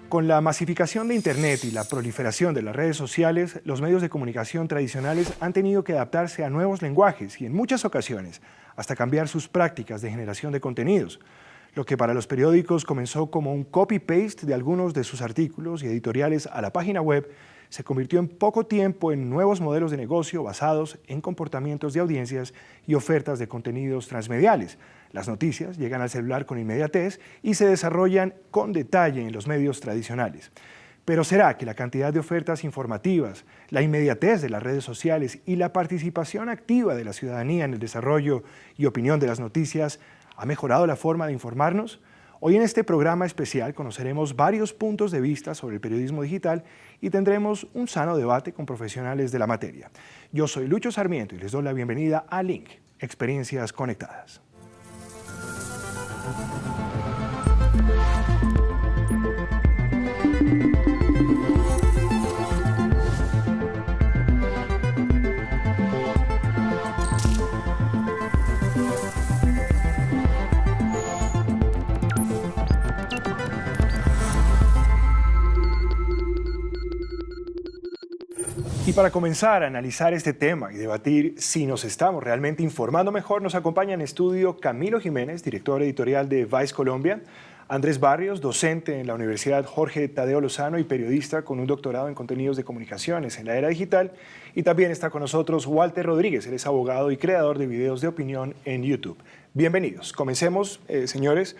Con la masificación de Internet y la proliferación de las redes sociales, los medios de comunicación tradicionales han tenido que adaptarse a nuevos lenguajes y en muchas ocasiones hasta cambiar sus prácticas de generación de contenidos. Lo que para los periódicos comenzó como un copy-paste de algunos de sus artículos y editoriales a la página web, se convirtió en poco tiempo en nuevos modelos de negocio basados en comportamientos de audiencias y ofertas de contenidos transmediales. Las noticias llegan al celular con inmediatez y se desarrollan con detalle en los medios tradicionales. Pero ¿será que la cantidad de ofertas informativas, la inmediatez de las redes sociales y la participación activa de la ciudadanía en el desarrollo y opinión de las noticias ha mejorado la forma de informarnos? Hoy en este programa especial conoceremos varios puntos de vista sobre el periodismo digital y tendremos un sano debate con profesionales de la materia. Yo soy Lucho Sarmiento y les doy la bienvenida a Link, Experiencias Conectadas. Y para comenzar a analizar este tema y debatir si nos estamos realmente informando mejor, nos acompaña en estudio Camilo Jiménez, director editorial de Vice Colombia, Andrés Barrios, docente en la Universidad Jorge Tadeo Lozano y periodista con un doctorado en contenidos de comunicaciones en la era digital, y también está con nosotros Walter Rodríguez, él es abogado y creador de videos de opinión en YouTube. Bienvenidos. Comencemos, señores,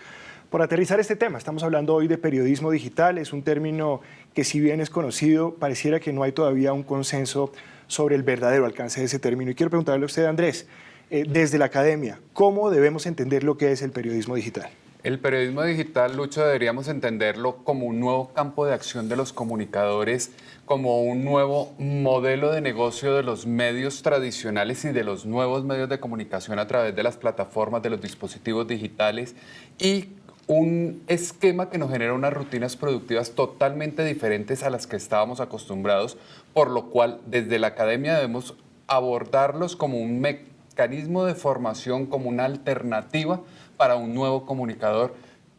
por aterrizar este tema. Estamos hablando hoy de periodismo digital, es un término que si bien es conocido, pareciera que no hay todavía un consenso sobre el verdadero alcance de ese término. Y quiero preguntarle a usted, Andrés, desde la academia, ¿cómo debemos entender lo que es el periodismo digital? El periodismo digital, Lucho, deberíamos entenderlo como un nuevo campo de acción de los comunicadores, como un nuevo modelo de negocio de los medios tradicionales y de los nuevos medios de comunicación a través de las plataformas, de los dispositivos digitales, y un esquema que nos genera unas rutinas productivas totalmente diferentes a las que estábamos acostumbrados, por lo cual desde la academia debemos abordarlos como un mecanismo de formación, como una alternativa para un nuevo comunicador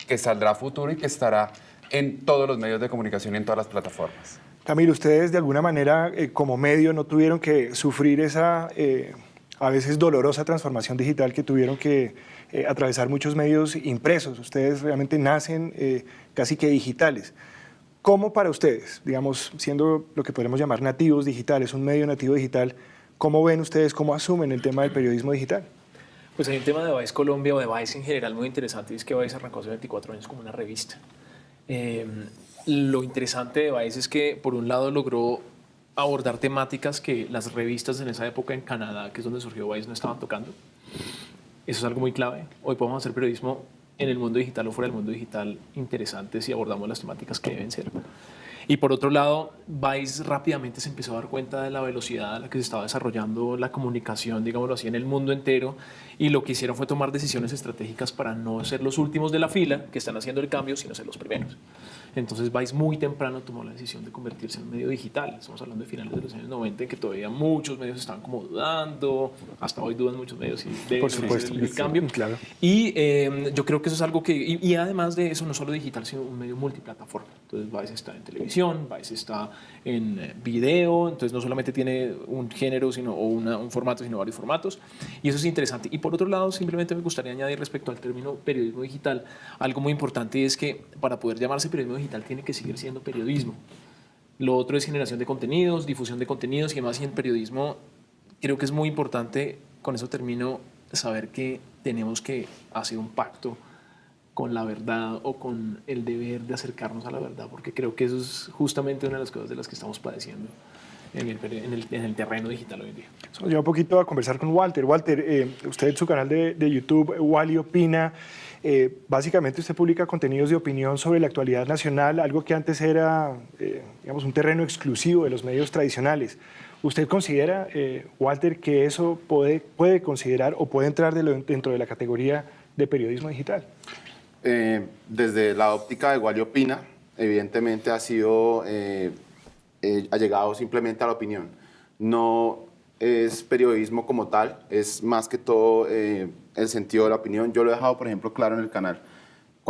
que saldrá a futuro y que estará en todos los medios de comunicación y en todas las plataformas. Camilo, ustedes de alguna manera como medio no tuvieron que sufrir esa a veces dolorosa transformación digital que tuvieron que atravesar muchos medios impresos. Ustedes realmente nacen casi que digitales. ¿Cómo para ustedes, digamos, siendo lo que podemos llamar nativos digitales, un medio nativo digital, cómo ven ustedes, cómo asumen el tema del periodismo digital? Pues hay un tema de Vice Colombia o de Vice en general muy interesante, y es que Vice arrancó hace 24 años como una revista. Lo interesante de Vice es que por un lado logró abordar temáticas que las revistas en esa época en Canadá, que es donde surgió Vice, no estaban tocando. Eso es algo muy clave. Hoy podemos hacer periodismo en el mundo digital o fuera del mundo digital interesante si abordamos las temáticas que deben ser. Y por otro lado, Vice rápidamente se empezó a dar cuenta de la velocidad a la que se estaba desarrollando la comunicación, digámoslo así, en el mundo entero, y lo que hicieron fue tomar decisiones estratégicas para no ser los últimos de la fila que están haciendo el cambio, sino ser los primeros. Entonces Vice muy temprano tomó la decisión de convertirse en un medio digital. Estamos hablando de finales de los años 90, en que todavía muchos medios estaban como dudando, hasta hoy dudan muchos medios y por supuesto, el cambio. Claro. Y yo creo que eso es algo que, y además de eso, no solo digital, sino un medio multiplataforma. Entonces Vice está en televisión, Vice está en video, entonces no solamente tiene un género sino, o un formato, sino varios formatos, y eso es interesante. Y por otro lado, simplemente me gustaría añadir respecto al término periodismo digital, algo muy importante, es que para poder llamarse periodismo digital tiene que seguir siendo periodismo. Lo otro es generación de contenidos, difusión de contenidos y demás, y en periodismo creo que es muy importante, con eso termino, saber que tenemos que hacer un pacto con la verdad o con el deber de acercarnos a la verdad, porque creo que eso es justamente una de las cosas de las que estamos padeciendo en el terreno digital hoy en día. Eso nos lleva un poquito a conversar con Walter. Walter, usted en su canal de YouTube, Wally Opina, básicamente usted publica contenidos de opinión sobre la actualidad nacional, algo que antes era, digamos, un terreno exclusivo de los medios tradicionales. ¿Usted considera, Walter, que eso puede considerar o puede entrar dentro de la categoría de periodismo digital? Desde la óptica de Wally Opina, evidentemente ha llegado simplemente a la opinión. No es periodismo como tal, es más que todo el sentido de la opinión. Yo lo he dejado, por ejemplo, claro en el canal.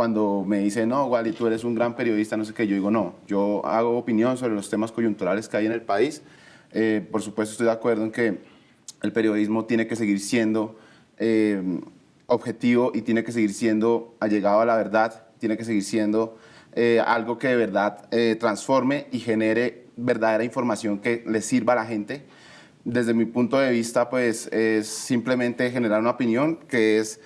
cuando me dicen, no, Wally, tú eres un gran periodista, no sé qué, yo digo, no, yo hago opinión sobre los temas coyunturales que hay en el país. Por supuesto, estoy de acuerdo en que el periodismo tiene que seguir siendo objetivo y tiene que seguir siendo allegado a la verdad, tiene que seguir siendo algo que de verdad transforme y genere verdadera información que le sirva a la gente. Desde mi punto de vista, pues, es simplemente generar una opinión que es,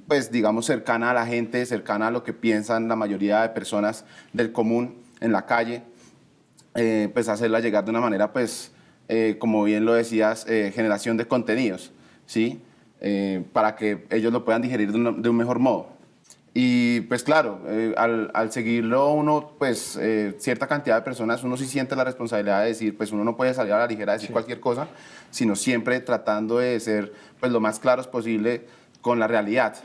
pues, digamos, cercana a la gente, cercana a lo que piensan la mayoría de personas del común en la calle, pues, hacerla llegar de una manera, pues, como bien lo decías, generación de contenidos, ¿sí? Para que ellos lo puedan digerir de un mejor modo. Y pues claro, al seguirlo uno, pues cierta cantidad de personas, uno sí siente la responsabilidad de decir, pues uno no puede salir a la ligera a decir cualquier cosa, sino siempre tratando de ser pues lo más claros posible con la realidad,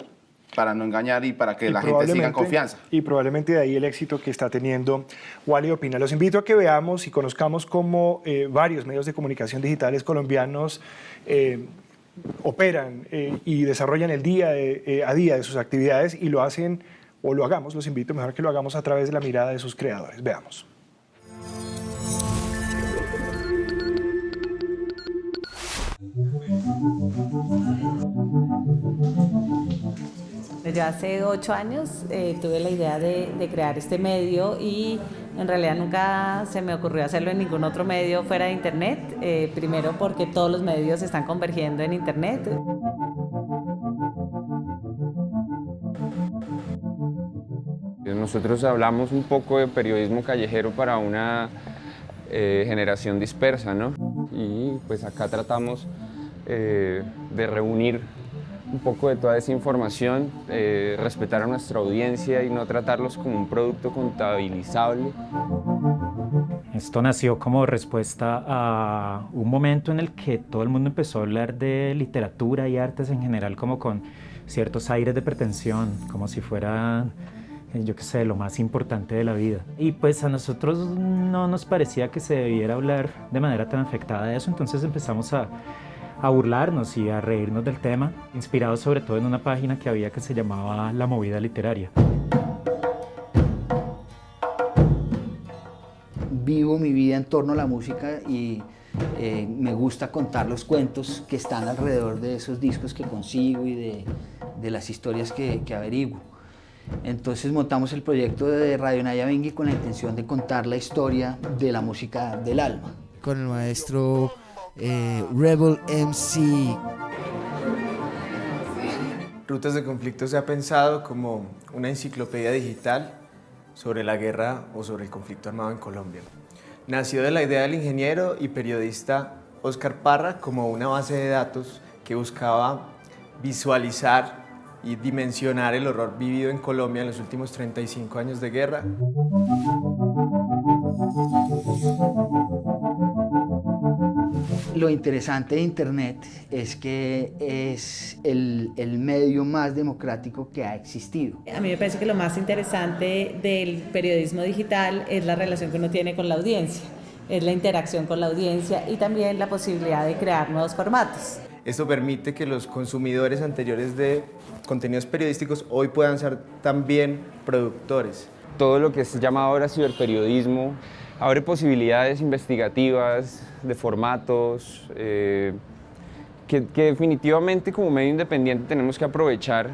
para no engañar y para que la gente siga en confianza. Y probablemente de ahí el éxito que está teniendo Wally Opina. Los invito a que veamos y conozcamos cómo varios medios de comunicación digitales colombianos operan y desarrollan el día a día de sus actividades y lo hacen, o lo hagamos, los invito mejor que lo hagamos a través de la mirada de sus creadores. Veamos. Yo hace 8 años tuve la idea de crear este medio y en realidad nunca se me ocurrió hacerlo en ningún otro medio fuera de Internet. Primero porque todos los medios están convergiendo en Internet. Nosotros hablamos un poco de periodismo callejero para una generación dispersa, ¿no? Y pues acá tratamos de reunir un poco de toda esa información, respetar a nuestra audiencia y no tratarlos como un producto contabilizable. Esto nació como respuesta a un momento en el que todo el mundo empezó a hablar de literatura y artes en general como con ciertos aires de pretensión, como si fuera, yo qué sé, lo más importante de la vida. Y pues a nosotros no nos parecía que se debiera hablar de manera tan afectada de eso, entonces empezamos a burlarnos y a reírnos del tema, inspirados sobre todo en una página que había que se llamaba La Movida Literaria. Vivo mi vida en torno a la música y me gusta contar los cuentos que están alrededor de esos discos que consigo y de las historias que averiguo. Entonces montamos el proyecto de Radio Naya Bingui con la intención de contar la historia de la música del alma. Con el maestro Rebel MC. Rutas de Conflicto se ha pensado como una enciclopedia digital sobre la guerra o sobre el conflicto armado en Colombia. Nació de la idea del ingeniero y periodista Óscar Parra como una base de datos que buscaba visualizar y dimensionar el horror vivido en Colombia en los últimos 35 años de guerra. Lo interesante de Internet es que es el medio más democrático que ha existido. A mí me parece que lo más interesante del periodismo digital es la relación que uno tiene con la audiencia, es la interacción con la audiencia y también la posibilidad de crear nuevos formatos. Esto permite que los consumidores anteriores de contenidos periodísticos hoy puedan ser también productores. Todo lo que se llama ahora ciberperiodismo abre posibilidades investigativas, de formatos, que definitivamente como medio independiente tenemos que aprovechar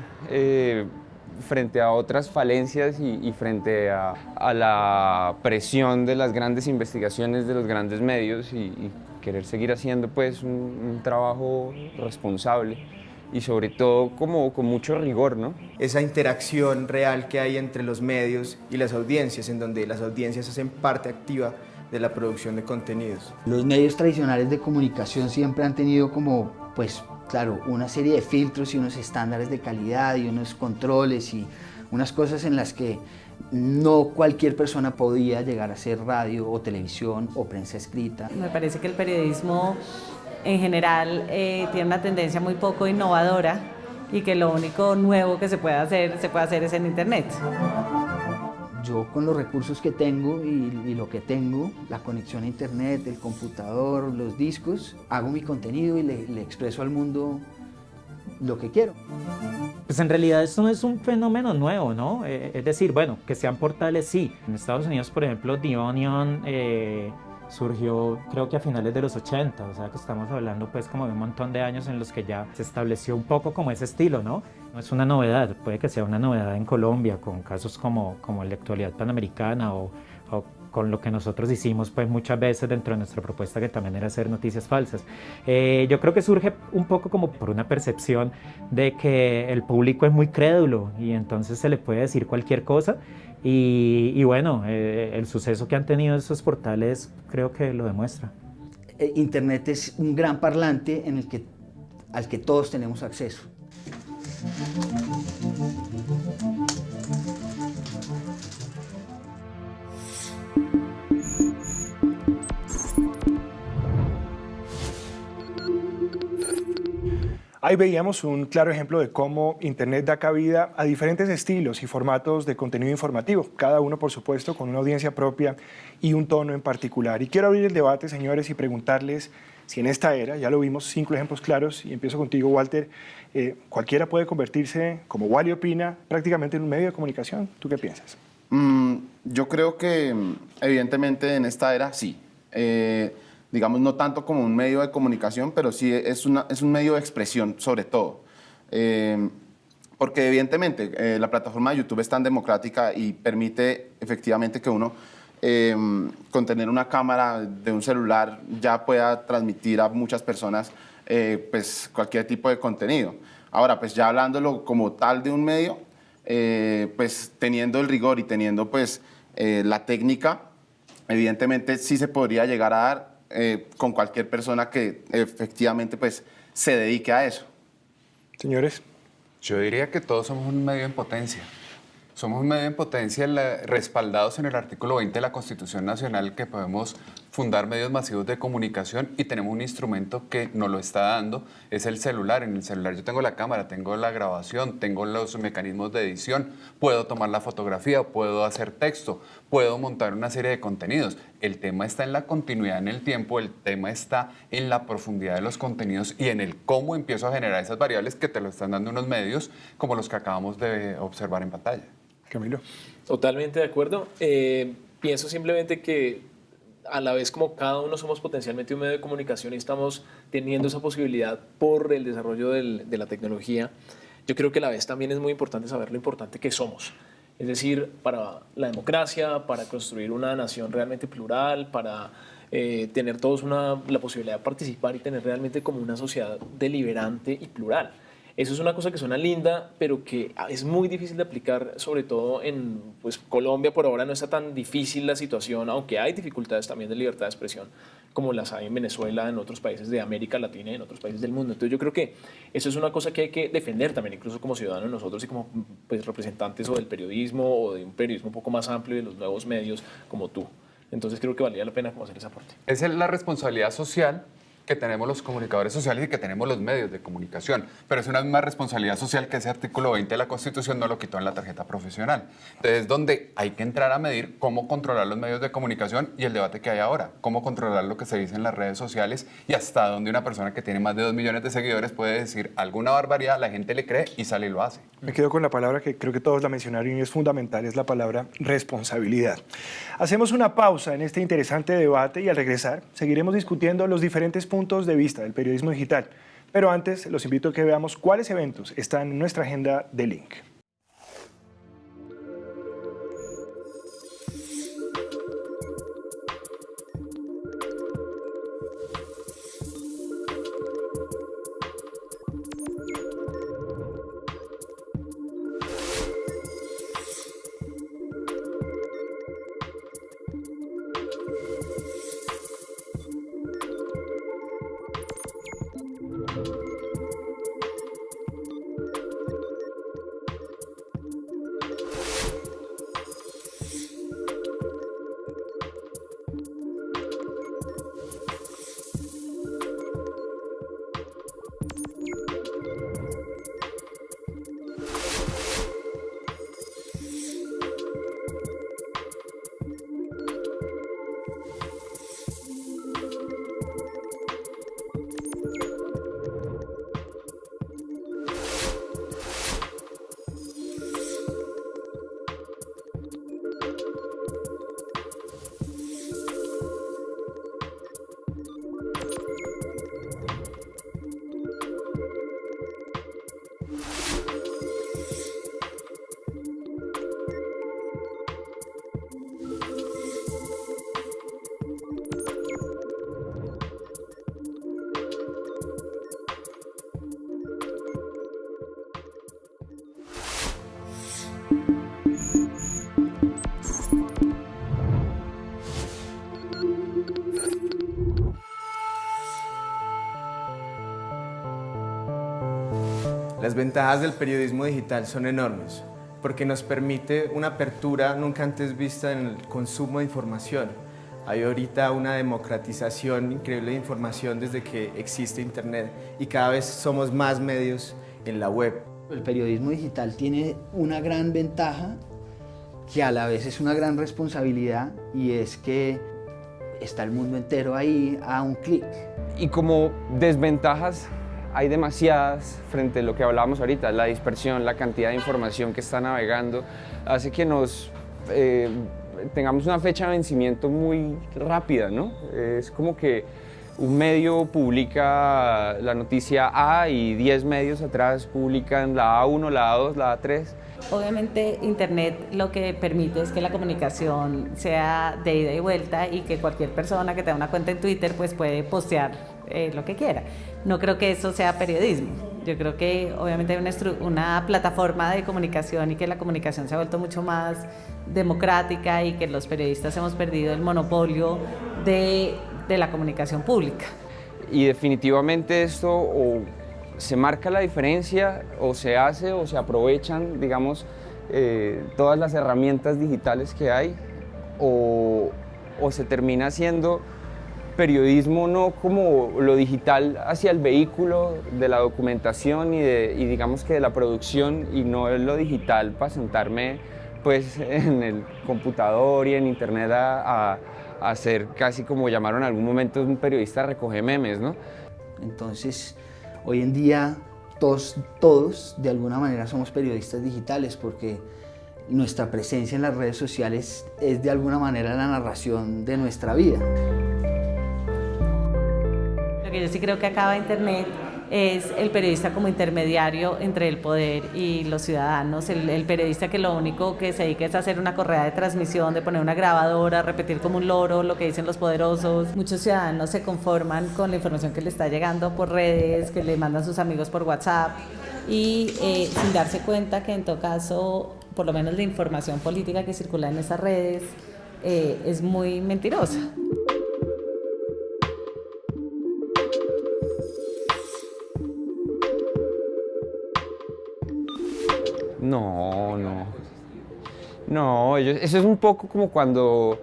frente a otras falencias y frente a la presión de las grandes investigaciones de los grandes medios y querer seguir haciendo pues un trabajo responsable y sobre todo como con mucho rigor, ¿no? Esa interacción real que hay entre los medios y las audiencias, en donde las audiencias hacen parte activa de la producción de contenidos. Los medios tradicionales de comunicación siempre han tenido como, pues, claro, una serie de filtros y unos estándares de calidad y unos controles y unas cosas en las que no cualquier persona podía llegar a hacer radio o televisión o prensa escrita. Me parece que el periodismo en general tiene una tendencia muy poco innovadora y que lo único nuevo que se puede hacer es en Internet. Yo con los recursos que tengo y lo que tengo, la conexión a Internet, el computador, los discos, hago mi contenido y le expreso al mundo lo que quiero. Pues en realidad esto no es un fenómeno nuevo, ¿no? Es decir, bueno, que sean portales sí. En Estados Unidos, por ejemplo, The Onion surgió creo que a finales de los 80, o sea que estamos hablando pues como de un montón de años en los que ya se estableció un poco como ese estilo, ¿no? No es una novedad, puede que sea una novedad en Colombia con casos como el de Actualidad Panamericana o con lo que nosotros hicimos pues muchas veces dentro de nuestra propuesta, que también era hacer noticias falsas. Yo creo que surge un poco como por una percepción de que el público es muy crédulo y entonces se le puede decir cualquier cosa y bueno, el suceso que han tenido esos portales creo que lo demuestra. Internet es un gran parlante al que todos tenemos acceso. Ahí veíamos un claro ejemplo de cómo Internet da cabida a diferentes estilos y formatos de contenido informativo, cada uno, por supuesto, con una audiencia propia y un tono en particular. Y quiero abrir el debate, señores, y preguntarles si en esta era, ya lo vimos, 5 ejemplos claros, y empiezo contigo, Walter, cualquiera puede convertirse, como Wally opina, prácticamente en un medio de comunicación. ¿Tú qué piensas? Yo creo que, evidentemente, en esta era, sí. Digamos, no tanto como un medio de comunicación, pero sí es un medio de expresión, sobre todo. Porque evidentemente la plataforma de YouTube es tan democrática y permite efectivamente que uno, con tener una cámara de un celular, ya pueda transmitir a muchas personas pues, cualquier tipo de contenido. Ahora, pues ya hablándolo como tal de un medio, pues teniendo el rigor y teniendo pues la técnica, evidentemente sí se podría llegar a dar con cualquier persona que efectivamente pues, se dedique a eso. Señores. Yo diría que todos somos un medio en potencia. Somos un medio en potencia respaldados en el artículo 20 de la Constitución Nacional, que podemos fundar medios masivos de comunicación y tenemos un instrumento que nos lo está dando, es el celular. En el celular yo tengo la cámara, tengo la grabación, tengo los mecanismos de edición, puedo tomar la fotografía, puedo hacer texto, puedo montar una serie de contenidos. El tema está en la continuidad en el tiempo, el tema está en la profundidad de los contenidos y en el cómo empiezo a generar esas variables que te lo están dando unos medios como los que acabamos de observar en pantalla. Camilo. Totalmente de acuerdo. Pienso simplemente que a la vez como cada uno somos potencialmente un medio de comunicación y estamos teniendo esa posibilidad por el desarrollo de la tecnología, yo creo que a la vez también es muy importante saber lo importante que somos. Es decir, para la democracia, para construir una nación realmente plural, para tener todos la posibilidad de participar y tener realmente como una sociedad deliberante y plural. Eso es una cosa que suena linda, pero que es muy difícil de aplicar, sobre todo en pues, Colombia. Por ahora no está tan difícil la situación, aunque hay dificultades también de libertad de expresión, como las hay en Venezuela, en otros países de América Latina y en otros países del mundo. Entonces yo creo que eso es una cosa que hay que defender también, incluso como ciudadanos nosotros y como pues, representantes o del periodismo o de un periodismo un poco más amplio de los nuevos medios como tú. Entonces creo que valía la pena como hacer ese aporte. Esa es la responsabilidad social que tenemos los comunicadores sociales y que tenemos los medios de comunicación. Pero es una misma responsabilidad social que ese artículo 20 de la Constitución no lo quitó en la tarjeta profesional. Entonces, donde hay que entrar a medir cómo controlar los medios de comunicación y el debate que hay ahora, cómo controlar lo que se dice en las redes sociales y hasta donde una persona que tiene más de 2 millones de seguidores puede decir alguna barbaridad, la gente le cree y sale y lo hace. Me quedo con la palabra que creo que todos la mencionaron y es fundamental, es la palabra responsabilidad. Hacemos una pausa en este interesante debate y al regresar seguiremos discutiendo los diferentes puntos de vista del periodismo digital. Pero antes los invito a que veamos cuáles eventos están en nuestra agenda de Link. ventajas del periodismo digital son enormes, porque nos permite una apertura nunca antes vista en el consumo de información. Hay ahorita una democratización increíble de información desde que existe Internet y cada vez somos más medios en la web. El periodismo digital tiene una gran ventaja que a la vez es una gran responsabilidad, y es que está el mundo entero ahí a un clic. Y como desventajas hay demasiadas frente a lo que hablábamos ahorita, la dispersión, la cantidad de información que está navegando, hace que nos tengamos una fecha de vencimiento muy rápida, ¿no? Es como que un medio publica la noticia A y 10 medios atrás publican la A1, la A2, la A3. Obviamente Internet lo que permite es que la comunicación sea de ida y vuelta y que cualquier persona que tenga una cuenta en Twitter pues puede postear lo que quiera. No creo que eso sea periodismo. Yo creo que obviamente hay una plataforma de comunicación y que la comunicación se ha vuelto mucho más democrática y que los periodistas hemos perdido el monopolio de la comunicación pública. Y definitivamente esto o se marca la diferencia o se hace o se aprovechan, digamos, todas las herramientas digitales que hay o se termina haciendo periodismo no como lo digital hacia el vehículo de la documentación y digamos que de la producción, y no lo digital para sentarme pues en el computador y en internet a hacer casi como llamaron en algún momento un periodista recoge memes, ¿no? Entonces, hoy en día todos de alguna manera somos periodistas digitales, porque nuestra presencia en las redes sociales es de alguna manera la narración de nuestra vida. Lo que yo sí creo que acaba Internet es el periodista como intermediario entre el poder y los ciudadanos, el periodista que lo único que se dedica es a hacer una correa de transmisión, de poner una grabadora, repetir como un loro lo que dicen los poderosos. Muchos ciudadanos se conforman con la información que le está llegando por redes, que le mandan sus amigos por WhatsApp, y sin darse cuenta que en todo caso, por lo menos la información política que circula en esas redes es muy mentirosa. No, eso es un poco como cuando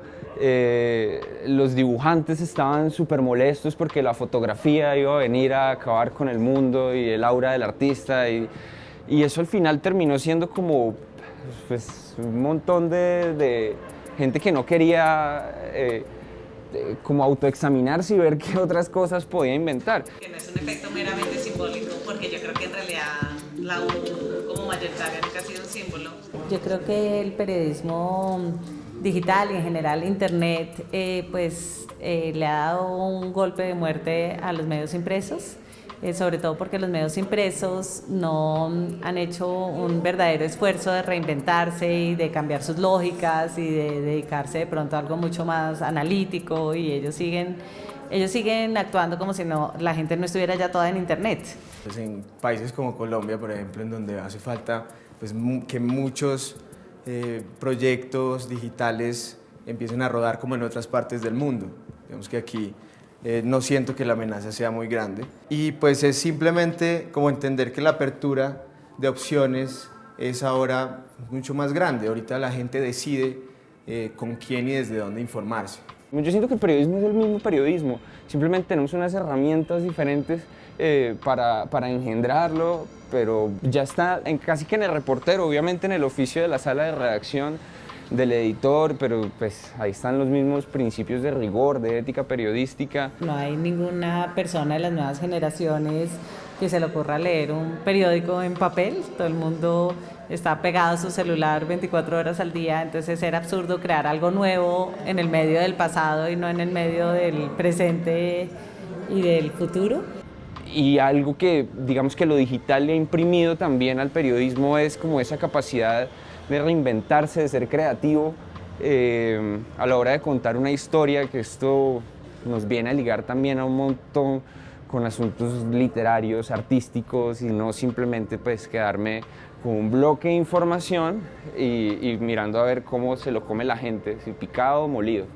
los dibujantes estaban súper molestos porque la fotografía iba a venir a acabar con el mundo y el aura del artista, y eso al final terminó siendo como pues, un montón de gente que no quería como autoexaminarse y ver qué otras cosas podía inventar. Que no es un efecto meramente simbólico, porque yo creo que en realidad la U como mayoritaria nunca ha sido un símbolo. Yo creo que el periodismo digital y en general Internet le ha dado un golpe de muerte a los medios impresos, sobre todo porque los medios impresos no han hecho un verdadero esfuerzo de reinventarse y de cambiar sus lógicas y de dedicarse de pronto a algo mucho más analítico, y ellos siguen actuando como si la gente no estuviera ya toda en Internet. Pues en países como Colombia, por ejemplo, en donde hace falta pues, que muchos proyectos digitales empiecen a rodar como en otras partes del mundo. Digamos que aquí no siento que la amenaza sea muy grande. Y pues es simplemente como entender que la apertura de opciones es ahora mucho más grande. Ahorita la gente decide con quién y desde dónde informarse. Yo siento que el periodismo es el mismo periodismo, simplemente tenemos unas herramientas diferentes para engendrarlo, pero ya está casi que en el reportero, obviamente en el oficio de la sala de redacción, del editor, pero pues ahí están los mismos principios de rigor, de ética periodística. No hay ninguna persona de las nuevas generaciones que se le ocurra leer un periódico en papel. Todo el mundo está pegado a su celular 24 horas al día, entonces era absurdo crear algo nuevo en el medio del pasado y no en el medio del presente y del futuro. Y algo que digamos que lo digital le ha imprimido también al periodismo es como esa capacidad de reinventarse, de ser creativo a la hora de contar una historia, que esto nos viene a ligar también a un montón con asuntos literarios, artísticos, y no simplemente pues quedarme con un bloque de información y mirando a ver cómo se lo come la gente, si picado o molido.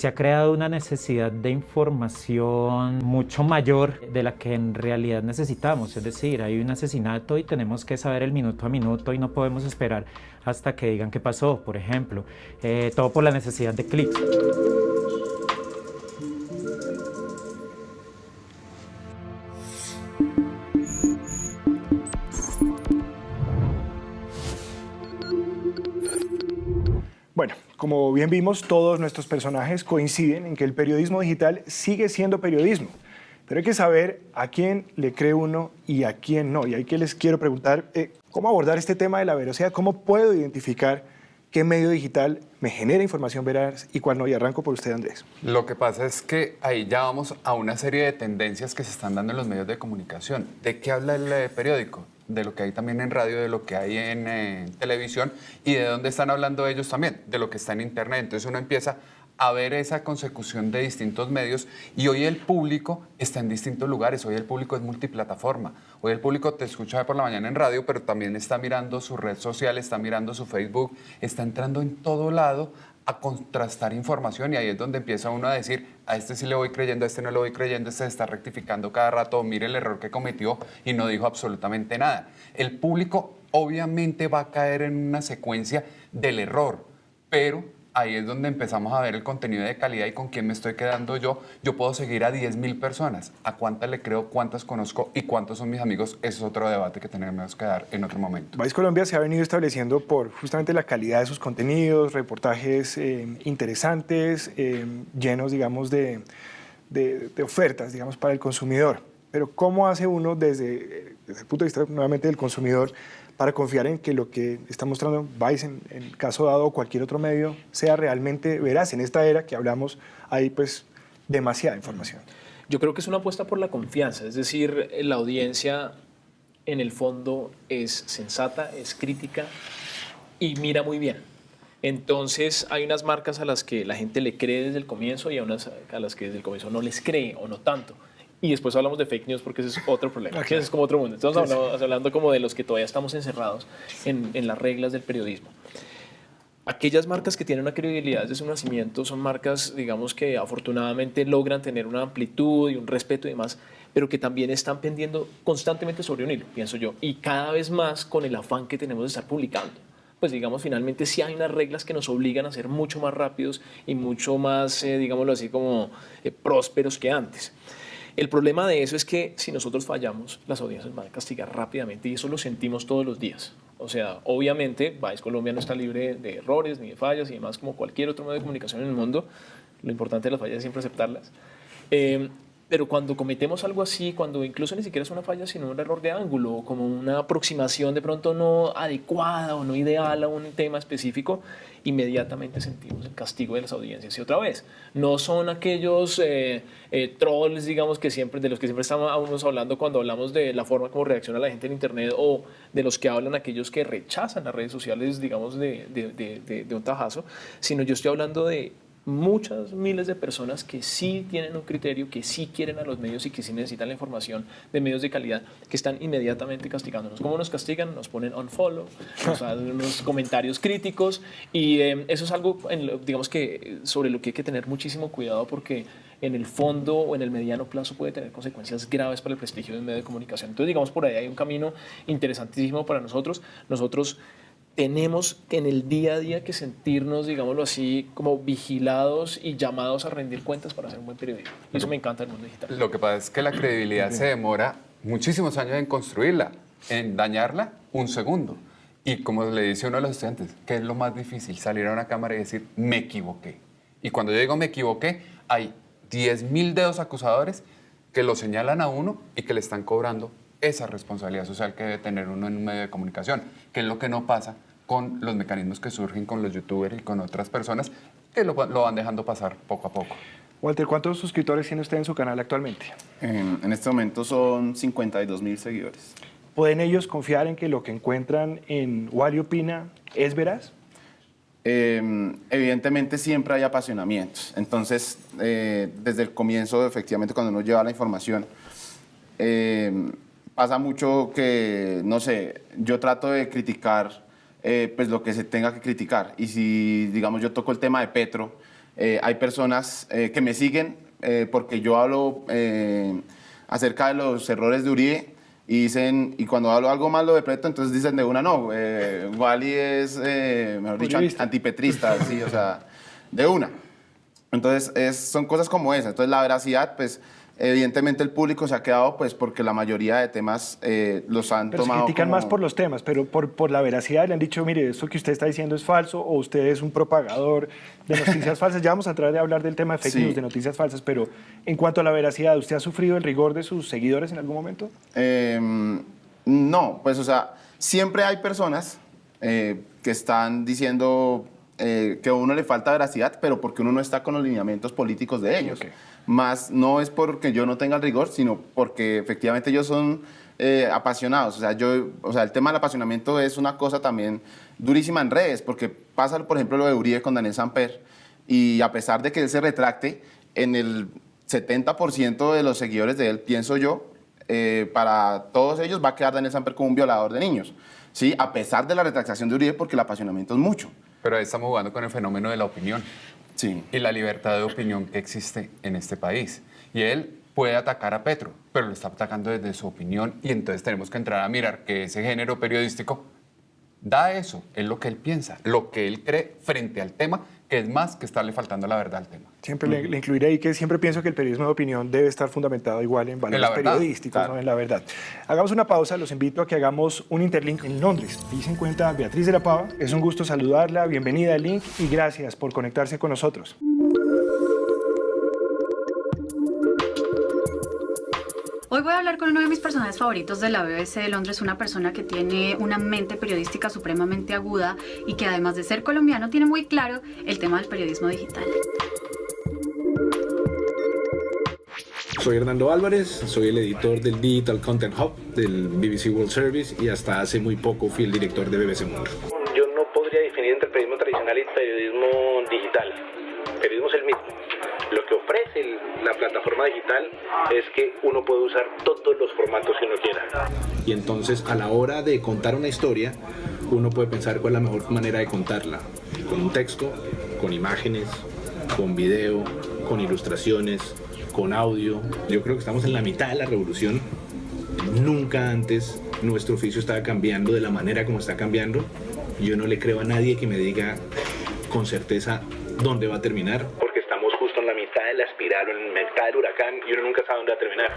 se ha creado una necesidad de información mucho mayor de la que en realidad necesitamos. Es decir, hay un asesinato y tenemos que saber el minuto a minuto y no podemos esperar hasta que digan qué pasó, por ejemplo. Todo por la necesidad de clics. Bueno, como bien vimos, todos nuestros personajes coinciden en que el periodismo digital sigue siendo periodismo, pero hay que saber a quién le cree uno y a quién no. Y ahí que les quiero preguntar, ¿cómo abordar este tema de la veracidad? ¿Cómo puedo identificar qué medio digital me genera información veraz y cuál no? Y arranco por usted, Andrés. Lo que pasa es que ahí ya vamos a una serie de tendencias que se están dando en los medios de comunicación. ¿De qué habla el periódico? De lo que hay también en radio, de lo que hay en televisión y de dónde están hablando ellos también, de lo que está en internet. Entonces uno empieza a ver esa consecución de distintos medios y hoy el público está en distintos lugares, hoy el público es multiplataforma, hoy el público te escucha por la mañana en radio, pero también está mirando su red social, está mirando su Facebook, está entrando en todo lado a contrastar información y ahí es donde empieza uno a decir, a este sí le voy creyendo, a este no le voy creyendo, este se está rectificando cada rato, mire el error que cometió y no dijo absolutamente nada. El público obviamente va a caer en una secuencia del error, pero ahí es donde empezamos a ver el contenido de calidad y con quién me estoy quedando yo. Yo puedo seguir a 10.000 personas. ¿A cuántas le creo, cuántas conozco y cuántos son mis amigos? Ese es otro debate que tenemos que dar en otro momento. Vice Colombia se ha venido estableciendo por justamente la calidad de sus contenidos, reportajes interesantes, llenos, digamos, de ofertas, digamos, para el consumidor. Pero ¿cómo hace uno desde el punto de vista nuevamente del consumidor para confiar en que lo que está mostrando Vice, en el caso dado, o cualquier otro medio, sea realmente veraz? En esta era que hablamos, hay pues demasiada información. Yo creo que es una apuesta por la confianza, es decir, la audiencia en el fondo es sensata, es crítica y mira muy bien. Entonces hay unas marcas a las que la gente le cree desde el comienzo y a unas a las que desde el comienzo no les cree o no tanto. Y después hablamos de fake news porque ese es otro problema, okay. Ese es como otro mundo. Estamos hablando como de los que todavía estamos encerrados en las reglas del periodismo. Aquellas marcas que tienen una credibilidad desde su nacimiento son marcas, digamos, que afortunadamente logran tener una amplitud y un respeto y demás, pero que también están pendiendo constantemente sobre un hilo, pienso yo, y cada vez más con el afán que tenemos de estar publicando. Pues digamos, finalmente sí hay unas reglas que nos obligan a ser mucho más rápidos y mucho más, digámoslo así, como prósperos que antes. El problema de eso es que si nosotros fallamos, las audiencias van a castigar rápidamente y eso lo sentimos todos los días. O sea, obviamente, Vice Colombia no está libre de errores ni de fallas y demás como cualquier otro medio de comunicación en el mundo. Lo importante de las fallas es siempre aceptarlas. Pero cuando cometemos algo así, cuando incluso ni siquiera es una falla, sino un error de ángulo, como una aproximación de pronto no adecuada o no ideal a un tema específico, inmediatamente sentimos el castigo de las audiencias. Y otra vez, no son aquellos trolls, digamos, que siempre, de los que siempre estamos hablando cuando hablamos de la forma como reacciona la gente en Internet o de los que hablan aquellos que rechazan las redes sociales, digamos, de un tajazo, sino yo estoy hablando de muchas miles de personas que sí tienen un criterio, que sí quieren a los medios y que sí necesitan la información de medios de calidad, que están inmediatamente castigándonos. ¿Cómo nos castigan? Nos ponen unfollow, nos hacen unos comentarios críticos y eso es algo, digamos, que sobre lo que hay que tener muchísimo cuidado porque en el fondo o en el mediano plazo puede tener consecuencias graves para el prestigio de un medio de comunicación. Entonces, digamos, por ahí hay un camino interesantísimo para nosotros. Nosotros tenemos que en el día a día que sentirnos, digámoslo así, como vigilados y llamados a rendir cuentas para hacer un buen periodismo. Y eso me encanta del mundo digital. Lo que pasa es que la credibilidad se demora muchísimos años en construirla, en dañarla un segundo. Y como le dice uno de los estudiantes, ¿qué es lo más difícil? Salir a una cámara y decir, me equivoqué. Y cuando yo digo me equivoqué, hay 10.000 dedos acusadores que lo señalan a uno y que le están cobrando esa responsabilidad social que debe tener uno en un medio de comunicación, que es lo que no pasa con los mecanismos que surgen con los youtubers y con otras personas que lo van dejando pasar poco a poco. Walter, ¿cuántos suscriptores tiene usted en su canal actualmente? En este momento son 52.000 seguidores. ¿Pueden ellos confiar en que lo que encuentran en Wally Opina es veraz? Evidentemente siempre hay apasionamientos. Entonces, desde el comienzo, efectivamente, cuando uno lleva la información, pasa mucho que, no sé, yo trato de criticar pues lo que se tenga que criticar. Y si, digamos, yo toco el tema de Petro, Hay personas que me siguen porque yo hablo acerca de los errores de Uribe y cuando hablo algo malo de Petro, entonces dicen de una, no, Wally es, mejor dicho, antipetrista, sí, o sea, de una. Entonces son cosas como esas. Entonces la veracidad, pues evidentemente el público se ha quedado pues porque la mayoría de temas los han pero tomado se critican como... más por los temas, pero por la veracidad le han dicho, mire, esto que usted está diciendo es falso o usted es un propagador de noticias falsas. Ya vamos a entrar a hablar del tema de fake news, de noticias falsas, pero en cuanto a la veracidad, ¿usted ha sufrido el rigor de sus seguidores en algún momento? No, pues o sea, siempre hay personas que están diciendo que a uno le falta veracidad, pero porque uno no está con los lineamientos políticos de ellos. Okay. Más no es porque yo no tenga el rigor, sino porque efectivamente ellos son apasionados. O sea, el tema del apasionamiento es una cosa también durísima en redes, porque pasa, por ejemplo, lo de Uribe con Daniel Samper, y a pesar de que él se retracte, en el 70% de los seguidores de él, pienso yo, para todos ellos va a quedar Daniel Samper como un violador de niños, ¿sí? A pesar de la retractación de Uribe, porque el apasionamiento es mucho. Pero ahí estamos jugando con el fenómeno de la opinión. Sí. Y la libertad de opinión que existe en este país. Y él puede atacar a Petro, pero lo está atacando desde su opinión y entonces tenemos que entrar a mirar que ese género periodístico da eso, es lo que él piensa, lo que él cree frente al tema, que es más que estarle faltando la verdad al tema. Siempre le incluiré ahí que siempre pienso que el periodismo de opinión debe estar fundamentado igual en valores periodísticos, claro, ¿no? En la verdad. Hagamos una pausa, los invito a que hagamos un interlink en Londres. Ahí se encuentra Beatriz de la Pava, es un gusto saludarla, bienvenida al link y gracias por conectarse con nosotros. Hoy voy a hablar con uno de mis personajes favoritos de la BBC de Londres, una persona que tiene una mente periodística supremamente aguda y que además de ser colombiano tiene muy claro el tema del periodismo digital. Soy Hernando Álvarez, soy el editor del Digital Content Hub del BBC World Service y hasta hace muy poco fui el director de BBC Mundo. Yo no podría definir entre periodismo tradicional y periodismo digital. El periodismo es el mismo. Lo que ofrece la plataforma digital es que uno puede usar todos los formatos que uno quiera. Y entonces a la hora de contar una historia, uno puede pensar cuál es la mejor manera de contarla. Con un texto, con imágenes, con video, con ilustraciones, con audio. Yo creo que estamos en la mitad de la revolución. Nunca antes nuestro oficio estaba cambiando de la manera como está cambiando. Yo no le creo a nadie que me diga con certeza dónde va a terminar. Porque estamos justo en la mitad de la espiral, en la mitad del huracán y uno nunca sabe dónde va a terminar.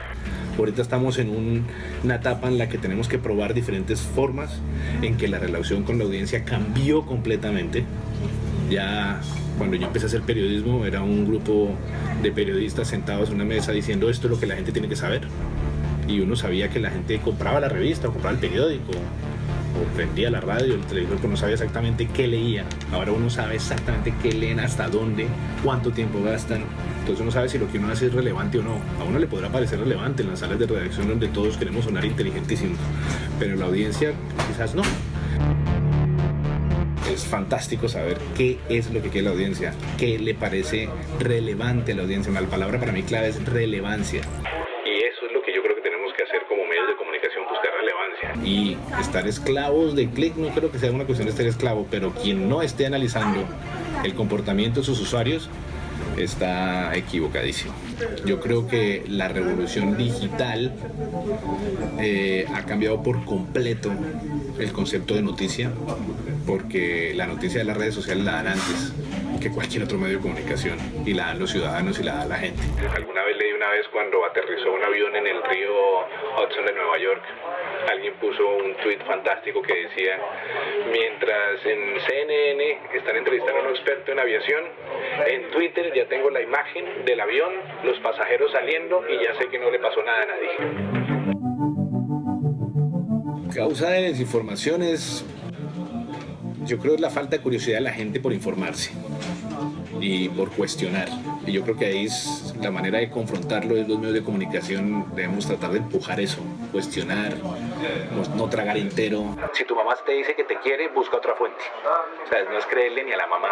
Ahorita estamos en una etapa en la que tenemos que probar diferentes formas, en que la relación con la audiencia cambió completamente. Ya cuando yo empecé a hacer periodismo era un grupo de periodistas sentados en una mesa diciendo esto es lo que la gente tiene que saber. Y uno sabía que la gente compraba la revista o compraba el periódico o prendía la radio, el televisor, pero no sabía exactamente qué leía. Ahora uno sabe exactamente qué leen, hasta dónde, cuánto tiempo gastan. Entonces uno sabe si lo que uno hace es relevante o no. A uno le podrá parecer relevante en las salas de redacción donde todos queremos sonar inteligentísimos, pero la audiencia quizás no. Es fantástico saber qué es lo que quiere la audiencia, qué le parece relevante a la audiencia. La palabra para mí clave es relevancia. Y eso es lo que yo creo que tenemos que hacer como medios de comunicación, buscar relevancia. Y estar esclavos de clic, no creo que sea una cuestión de estar esclavo, pero quien no esté analizando el comportamiento de sus usuarios está equivocadísimo. Yo creo que la revolución digital ha cambiado por completo el concepto de noticia, porque la noticia de las redes sociales la dan antes que cualquier otro medio de comunicación y la dan los ciudadanos y la da la gente. Alguna vez leí cuando aterrizó un avión en el río Hudson de Nueva York, alguien puso un tuit fantástico que decía: mientras en CNN están entrevistando a un experto en aviación, en Twitter ya tengo la imagen del avión, los pasajeros saliendo y ya sé que no le pasó nada a nadie. Causa de desinformación es, yo creo, la falta de curiosidad de la gente por informarse y por cuestionar. Y yo creo que ahí es la manera de confrontarlo, es los medios de comunicación, debemos tratar de empujar eso, cuestionar, no tragar entero. Si tu mamá te dice que te quiere, busca otra fuente. O sea, no es creerle ni a la mamá.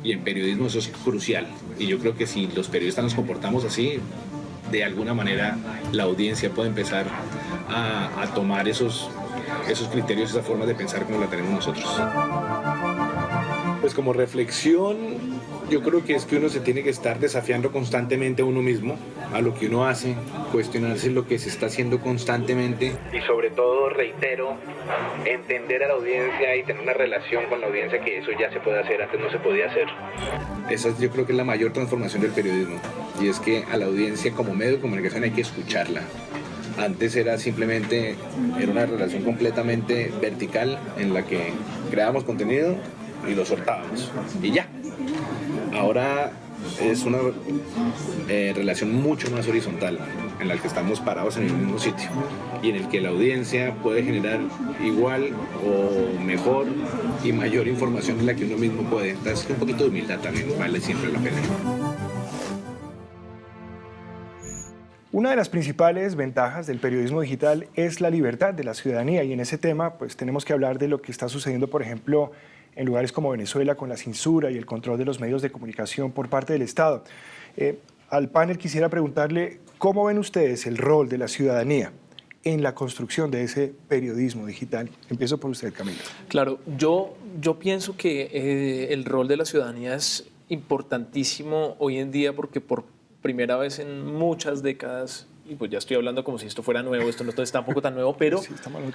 Y en periodismo eso es crucial. Y yo creo que si los periodistas nos comportamos así, de alguna manera la audiencia puede empezar a tomar esos criterios, esas formas de pensar como la tenemos nosotros. Pues como reflexión, Yo creo que es que uno se tiene que estar desafiando constantemente a uno mismo, a lo que uno hace, cuestionarse lo que se está haciendo constantemente. Y sobre todo, reitero, entender a la audiencia y tener una relación con la audiencia, que eso ya se puede hacer, antes no se podía hacer. Esa yo creo que es la mayor transformación del periodismo, y es que a la audiencia como medio de comunicación hay que escucharla. Antes era una relación completamente vertical en la que creábamos contenido y lo soltábamos y ya. Ahora es una relación mucho más horizontal, en la que estamos parados en el mismo sitio y en el que la audiencia puede generar igual o mejor y mayor información de la que uno mismo puede. Entonces, un poquito de humildad también vale siempre la pena. Una de las principales ventajas del periodismo digital es la libertad de la ciudadanía, y en ese tema pues tenemos que hablar de lo que está sucediendo, por ejemplo, en lugares como Venezuela, con la censura y el control de los medios de comunicación por parte del Estado. Al panel quisiera preguntarle, ¿cómo ven ustedes el rol de la ciudadanía en la construcción de ese periodismo digital? Empiezo por usted, Camilo. Claro, yo pienso que el rol de la ciudadanía es importantísimo hoy en día, porque por primera vez en muchas décadas, y pues ya estoy hablando como si esto fuera nuevo, esto no es tampoco tan nuevo, pero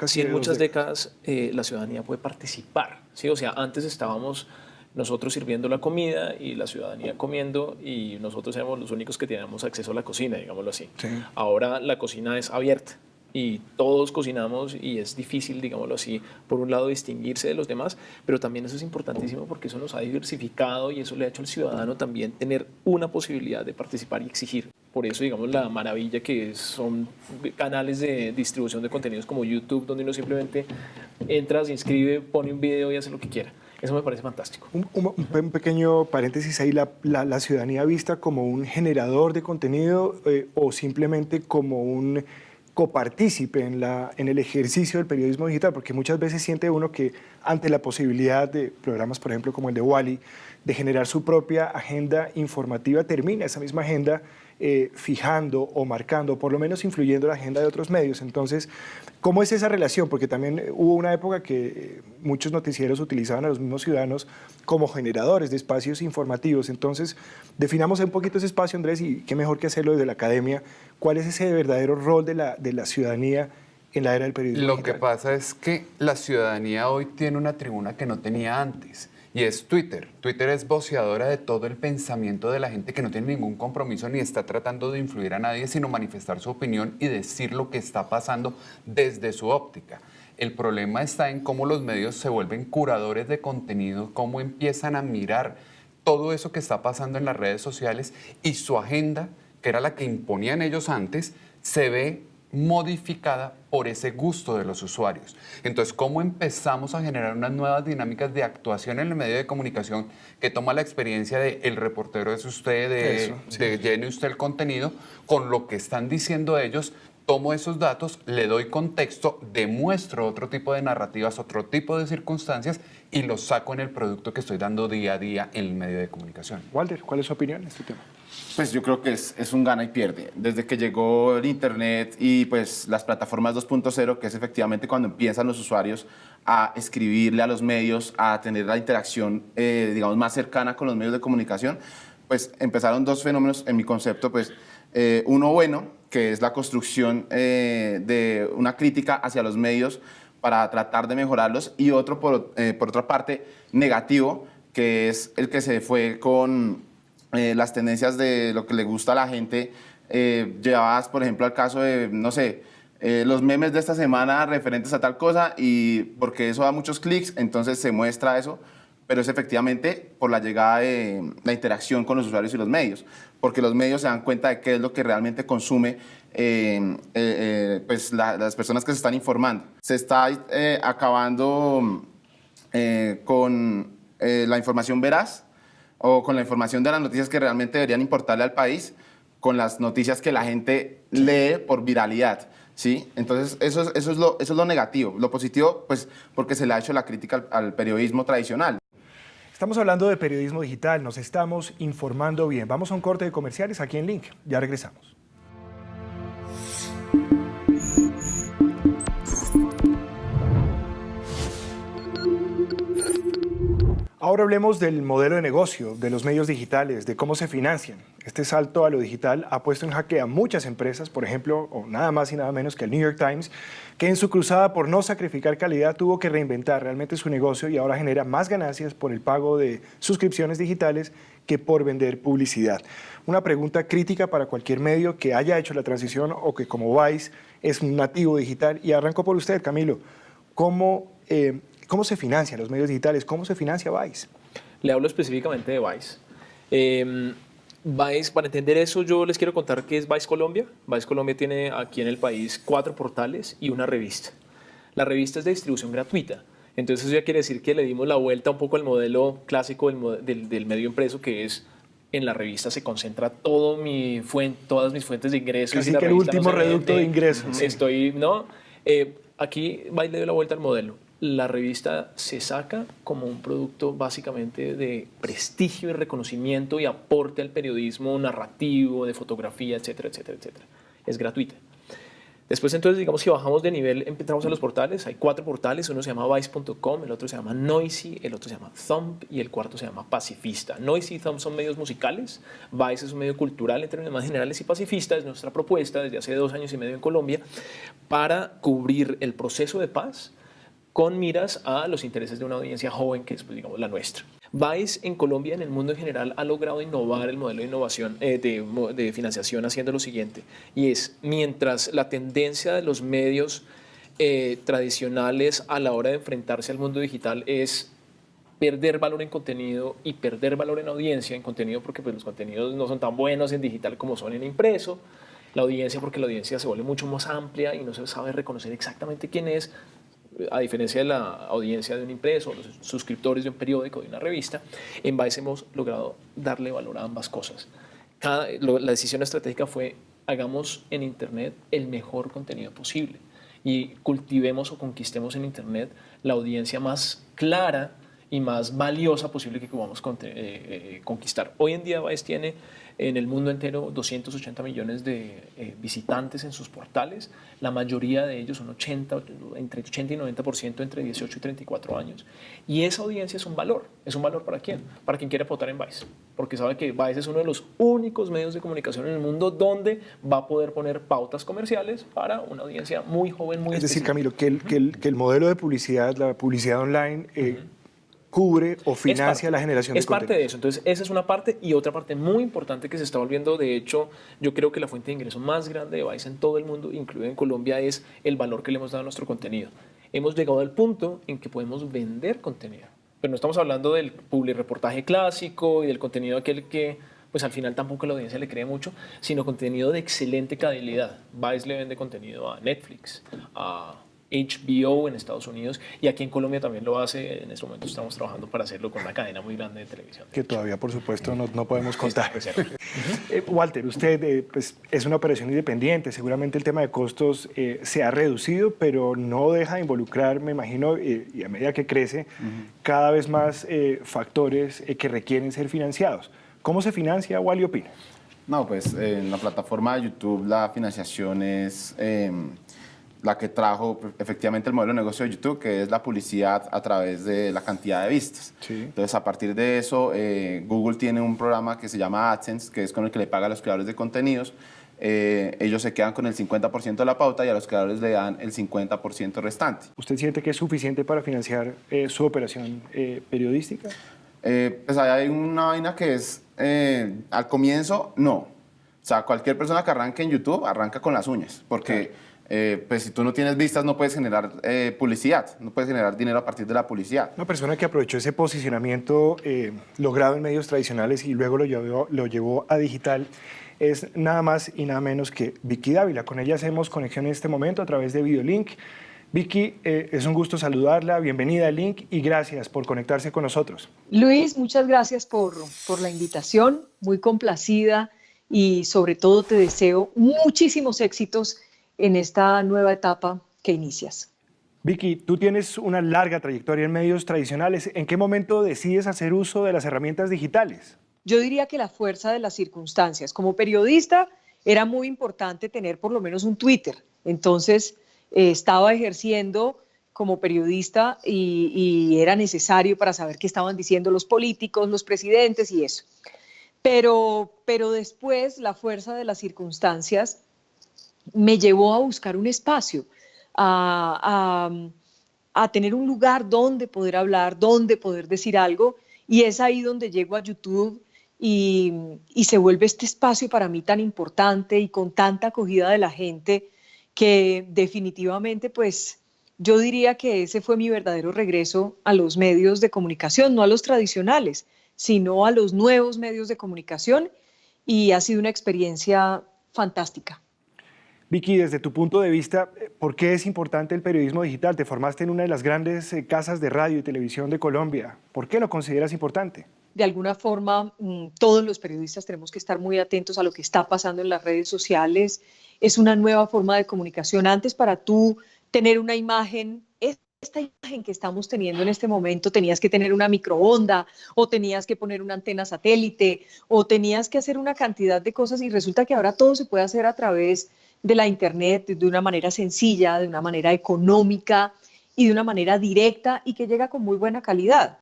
sí en muchas décadas la ciudadanía puede participar, ¿sí? O sea, antes estábamos nosotros sirviendo la comida y la ciudadanía comiendo, y nosotros éramos los únicos que teníamos acceso a la cocina, digámoslo así. Sí. Ahora la cocina es abierta y todos cocinamos, y es difícil, digámoslo así, por un lado distinguirse de los demás, pero también eso es importantísimo porque eso nos ha diversificado y eso le ha hecho al ciudadano también tener una posibilidad de participar y exigir. Por eso, digamos, la maravilla que son canales de distribución de contenidos como YouTube, donde uno simplemente entra, se inscribe, pone un video y hace lo que quiera. Eso me parece fantástico. Un pequeño paréntesis ahí, la ciudadanía vista como un generador de contenido o simplemente como un copartícipe en el ejercicio del periodismo digital, porque muchas veces siente uno que ante la posibilidad de programas, por ejemplo, como el de Wally, de generar su propia agenda informativa, termina esa misma agenda fijando o marcando, por lo menos influyendo la agenda de otros medios. Entonces, ¿cómo es esa relación? Porque también hubo una época que muchos noticieros utilizaban a los mismos ciudadanos como generadores de espacios informativos. Entonces, definamos un poquito ese espacio, Andrés, y qué mejor que hacerlo desde la academia. ¿Cuál es ese verdadero rol de la ciudadanía en la era del periodismo Lo digital? que pasa es que la ciudadanía hoy tiene una tribuna que no tenía antes, y es Twitter. Twitter es voceadora de todo el pensamiento de la gente, que no tiene ningún compromiso ni está tratando de influir a nadie, sino manifestar su opinión y decir lo que está pasando desde su óptica. El problema está en cómo los medios se vuelven curadores de contenido, cómo empiezan a mirar todo eso que está pasando en las redes sociales, y su agenda, que era la que imponían ellos antes, se ve modificada por ese gusto de los usuarios. Entonces, ¿cómo empezamos a generar unas nuevas dinámicas de actuación en el medio de comunicación que toma la experiencia de el reportero es usted, de llene usted el contenido con lo que están diciendo ellos? Tomo esos datos, le doy contexto, demuestro otro tipo de narrativas, otro tipo de circunstancias, y los saco en el producto que estoy dando día a día en el medio de comunicación. Walter, ¿cuál es su opinión en este tema? Pues yo creo que es un gana y pierde. Desde que llegó el Internet y pues las plataformas 2.0, que es efectivamente cuando empiezan los usuarios a escribirle a los medios, a tener la interacción, digamos, más cercana con los medios de comunicación, pues empezaron dos fenómenos en mi concepto. Pues uno bueno, que es la construcción de una crítica hacia los medios para tratar de mejorarlos, y otro, por otra parte, negativo, que es el que se fue con las tendencias de lo que le gusta a la gente, llevadas, por ejemplo, al caso de, no sé, los memes de esta semana referentes a tal cosa, y porque eso da muchos clics, entonces se muestra eso, pero es efectivamente por la llegada de la interacción con los usuarios y los medios, porque los medios se dan cuenta de qué es lo que realmente consume pues las personas que se están informando. Se está acabando con la información veraz, o con la información de las noticias que realmente deberían importarle al país, con las noticias que la gente lee por viralidad, ¿sí? Entonces, eso es lo negativo. Lo positivo, pues, porque se le ha hecho la crítica al periodismo tradicional. Estamos hablando de periodismo digital, nos estamos informando bien. Vamos a un corte de comerciales aquí en Link, ya regresamos. Ahora hablemos del modelo de negocio, de los medios digitales, de cómo se financian. Este salto a lo digital ha puesto en jaque a muchas empresas, por ejemplo, o nada más y nada menos que el New York Times, que en su cruzada por no sacrificar calidad tuvo que reinventar realmente su negocio y ahora genera más ganancias por el pago de suscripciones digitales que por vender publicidad. Una pregunta crítica para cualquier medio que haya hecho la transición o que, como Vice, es un nativo digital. Y arranco por usted, Camilo. ¿Cómo se financian los medios digitales? ¿Cómo se financia Vice? Le hablo específicamente de Vice. Vice, para entender eso, yo les quiero contar qué es Vice Colombia. Vice Colombia tiene aquí en el país 4 portales y una revista. La revista es de distribución gratuita. Entonces eso ya quiere decir que le dimos la vuelta un poco al modelo clásico del medio impreso, que es en la revista se concentra todas mis fuentes de ingresos. Así que el último reducto de ingresos. Aquí Vice le dio la vuelta al modelo. La revista se saca como un producto básicamente de prestigio y reconocimiento y aporte al periodismo narrativo, de fotografía, etcétera, etcétera, etcétera. Es gratuita. Después, entonces, digamos que bajamos de nivel, entramos a los portales. Hay 4 portales, uno se llama Vice.com, el otro se llama Noisy, el otro se llama Thumb y el cuarto se llama Pacifista. Noisy y Thumb son medios musicales, Vice es un medio cultural en términos más generales y Pacifista es nuestra propuesta desde hace 2 años y medio en Colombia para cubrir el proceso de paz con miras a los intereses de una audiencia joven que es, pues, digamos, la nuestra. Vice en Colombia, en el mundo en general, ha logrado innovar el modelo de innovación de financiación haciendo lo siguiente, y es, mientras la tendencia de los medios tradicionales a la hora de enfrentarse al mundo digital es perder valor en contenido y perder valor en audiencia, en contenido porque pues, los contenidos no son tan buenos en digital como son en impreso, la audiencia porque la audiencia se vuelve mucho más amplia y no se sabe reconocer exactamente quién es, a diferencia de la audiencia de un impreso, los suscriptores de un periódico, de una revista. En Vice hemos logrado darle valor a ambas cosas. La decisión estratégica fue, hagamos en Internet el mejor contenido posible y cultivemos o conquistemos en Internet la audiencia más clara y más valiosa posible que podamos conquistar. Hoy en día Vice tiene en el mundo entero 280 millones de visitantes en sus portales. La mayoría de ellos son entre 80 y 90% entre 18 y 34 años. Y esa audiencia es un valor. ¿Es un valor para quién? Para quien quiere votar en Vice. Porque sabe que Vice es uno de los únicos medios de comunicación en el mundo donde va a poder poner pautas comerciales para una audiencia muy joven, muy específica. Es decir, Camilo, que el modelo de publicidad, la publicidad online, cubre o financia la generación de contenido. Es parte de eso. Entonces, esa es una parte y otra parte muy importante que se está volviendo, de hecho, yo creo que la fuente de ingreso más grande de Vice en todo el mundo, incluido en Colombia, es el valor que le hemos dado a nuestro contenido. Hemos llegado al punto en que podemos vender contenido. Pero no estamos hablando del publireportaje clásico y del contenido aquel que, pues al final tampoco la audiencia le cree mucho, sino contenido de excelente calidad. Vice le vende contenido a Netflix, a HBO en Estados Unidos y aquí en Colombia también lo hace. En este momento estamos trabajando para hacerlo con una cadena muy grande de televisión. Que todavía, por supuesto, no podemos contar. Walter, usted pues, es una operación independiente, seguramente el tema de costos se ha reducido, pero no deja de involucrar, me imagino, y a medida que crece, cada vez más factores que requieren ser financiados. ¿Cómo se financia, Wally opina? No, pues en la plataforma de YouTube la financiación es la que trajo efectivamente el modelo de negocio de YouTube, que es la publicidad a través de la cantidad de vistas. Sí. Entonces, a partir de eso, Google tiene un programa que se llama AdSense, que es con el que le paga a los creadores de contenidos. Ellos se quedan con el 50% de la pauta y a los creadores le dan el 50% restante. ¿Usted siente que es suficiente para financiar su operación periodística? Pues hay una vaina que es, al comienzo, no. O sea, cualquier persona que arranque en YouTube arranca con las uñas, porque... Claro. Pues si tú no tienes vistas no puedes generar publicidad, no puedes generar dinero a partir de la publicidad. Una persona que aprovechó ese posicionamiento logrado en medios tradicionales y luego lo llevó a digital es nada más y nada menos que Vicky Dávila. Con ella hacemos conexión en este momento a través de Videolink. Vicky, es un gusto saludarla, bienvenida a Link y gracias por conectarse con nosotros. Luis, muchas gracias por la invitación, muy complacida y sobre todo te deseo muchísimos éxitos en esta nueva etapa que inicias. Vicky, tú tienes una larga trayectoria en medios tradicionales. ¿En qué momento decides hacer uso de las herramientas digitales? Yo diría que la fuerza de las circunstancias. Como periodista era muy importante tener por lo menos un Twitter. Entonces estaba ejerciendo como periodista y era necesario para saber qué estaban diciendo los políticos, los presidentes y eso. Pero después la fuerza de las circunstancias me llevó a buscar un espacio, a tener un lugar donde poder hablar, donde poder decir algo, y es ahí donde llego a YouTube y se vuelve este espacio para mí tan importante y con tanta acogida de la gente que definitivamente pues yo diría que ese fue mi verdadero regreso a los medios de comunicación, no a los tradicionales, sino a los nuevos medios de comunicación, y ha sido una experiencia fantástica. Vicky, desde tu punto de vista, ¿por qué es importante el periodismo digital? Te formaste en una de las grandes casas de radio y televisión de Colombia. ¿Por qué lo consideras importante? De alguna forma, todos los periodistas tenemos que estar muy atentos a lo que está pasando en las redes sociales. Es una nueva forma de comunicación. Antes, para tú tener una imagen, esta imagen que estamos teniendo en este momento, tenías que tener una microonda, o tenías que poner una antena satélite, o tenías que hacer una cantidad de cosas, y resulta que ahora todo se puede hacer a través de la internet, de una manera sencilla, de una manera económica y de una manera directa, y que llega con muy buena calidad.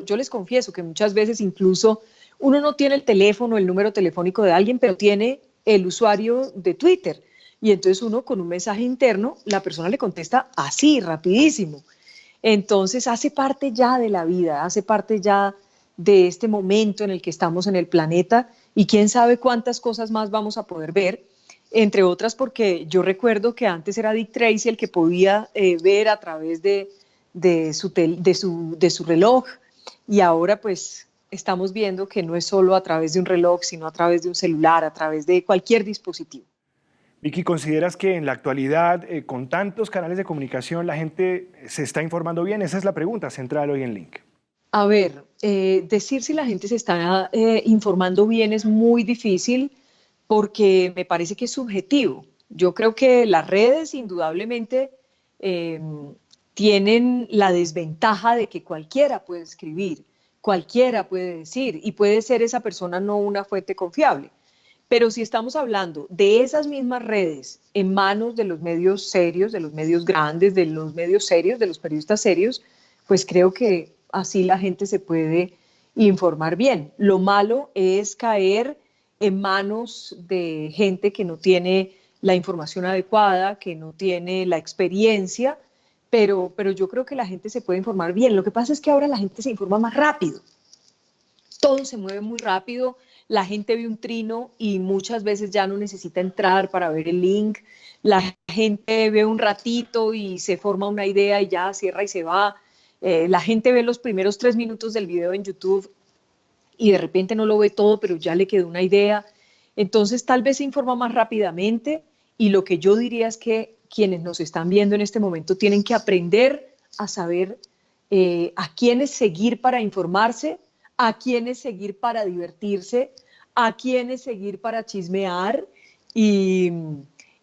Yo les confieso que muchas veces incluso uno no tiene el teléfono, el número telefónico de alguien, pero tiene el usuario de Twitter. Y entonces uno con un mensaje interno, la persona le contesta así, rapidísimo. Entonces hace parte ya de la vida, hace parte ya de este momento en el que estamos en el planeta, y quién sabe cuántas cosas más vamos a poder ver, entre otras porque yo recuerdo que antes era Dick Tracy el que podía ver a través de su reloj, y ahora pues estamos viendo que no es solo a través de un reloj, sino a través de un celular, a través de cualquier dispositivo. Vicky, ¿consideras que en la actualidad, con tantos canales de comunicación, la gente se está informando bien? Esa es la pregunta central hoy en Link. A ver, decir si la gente se está informando bien es muy difícil, porque me parece que es subjetivo. Yo creo que las redes indudablemente tienen la desventaja de que cualquiera puede escribir, cualquiera puede decir, y puede ser esa persona no una fuente confiable. Pero si estamos hablando de esas mismas redes en manos de los medios serios, de los medios grandes, de los medios serios, de los periodistas serios, pues creo que así la gente se puede informar bien. Lo malo es caer en manos de gente que no tiene la información adecuada, que no tiene la experiencia, pero yo creo que la gente se puede informar bien. Lo que pasa es que ahora la gente se informa más rápido. Todo se mueve muy rápido. La gente ve un trino y muchas veces ya no necesita entrar para ver el link. La gente ve un ratito y se forma una idea y ya cierra y se va. La gente ve los primeros 3 minutos del video en YouTube y de repente no lo ve todo, pero ya le quedó una idea. Entonces tal vez se informa más rápidamente, y lo que yo diría es que quienes nos están viendo en este momento tienen que aprender a saber a quiénes seguir para informarse, a quiénes seguir para divertirse, a quiénes seguir para chismear, y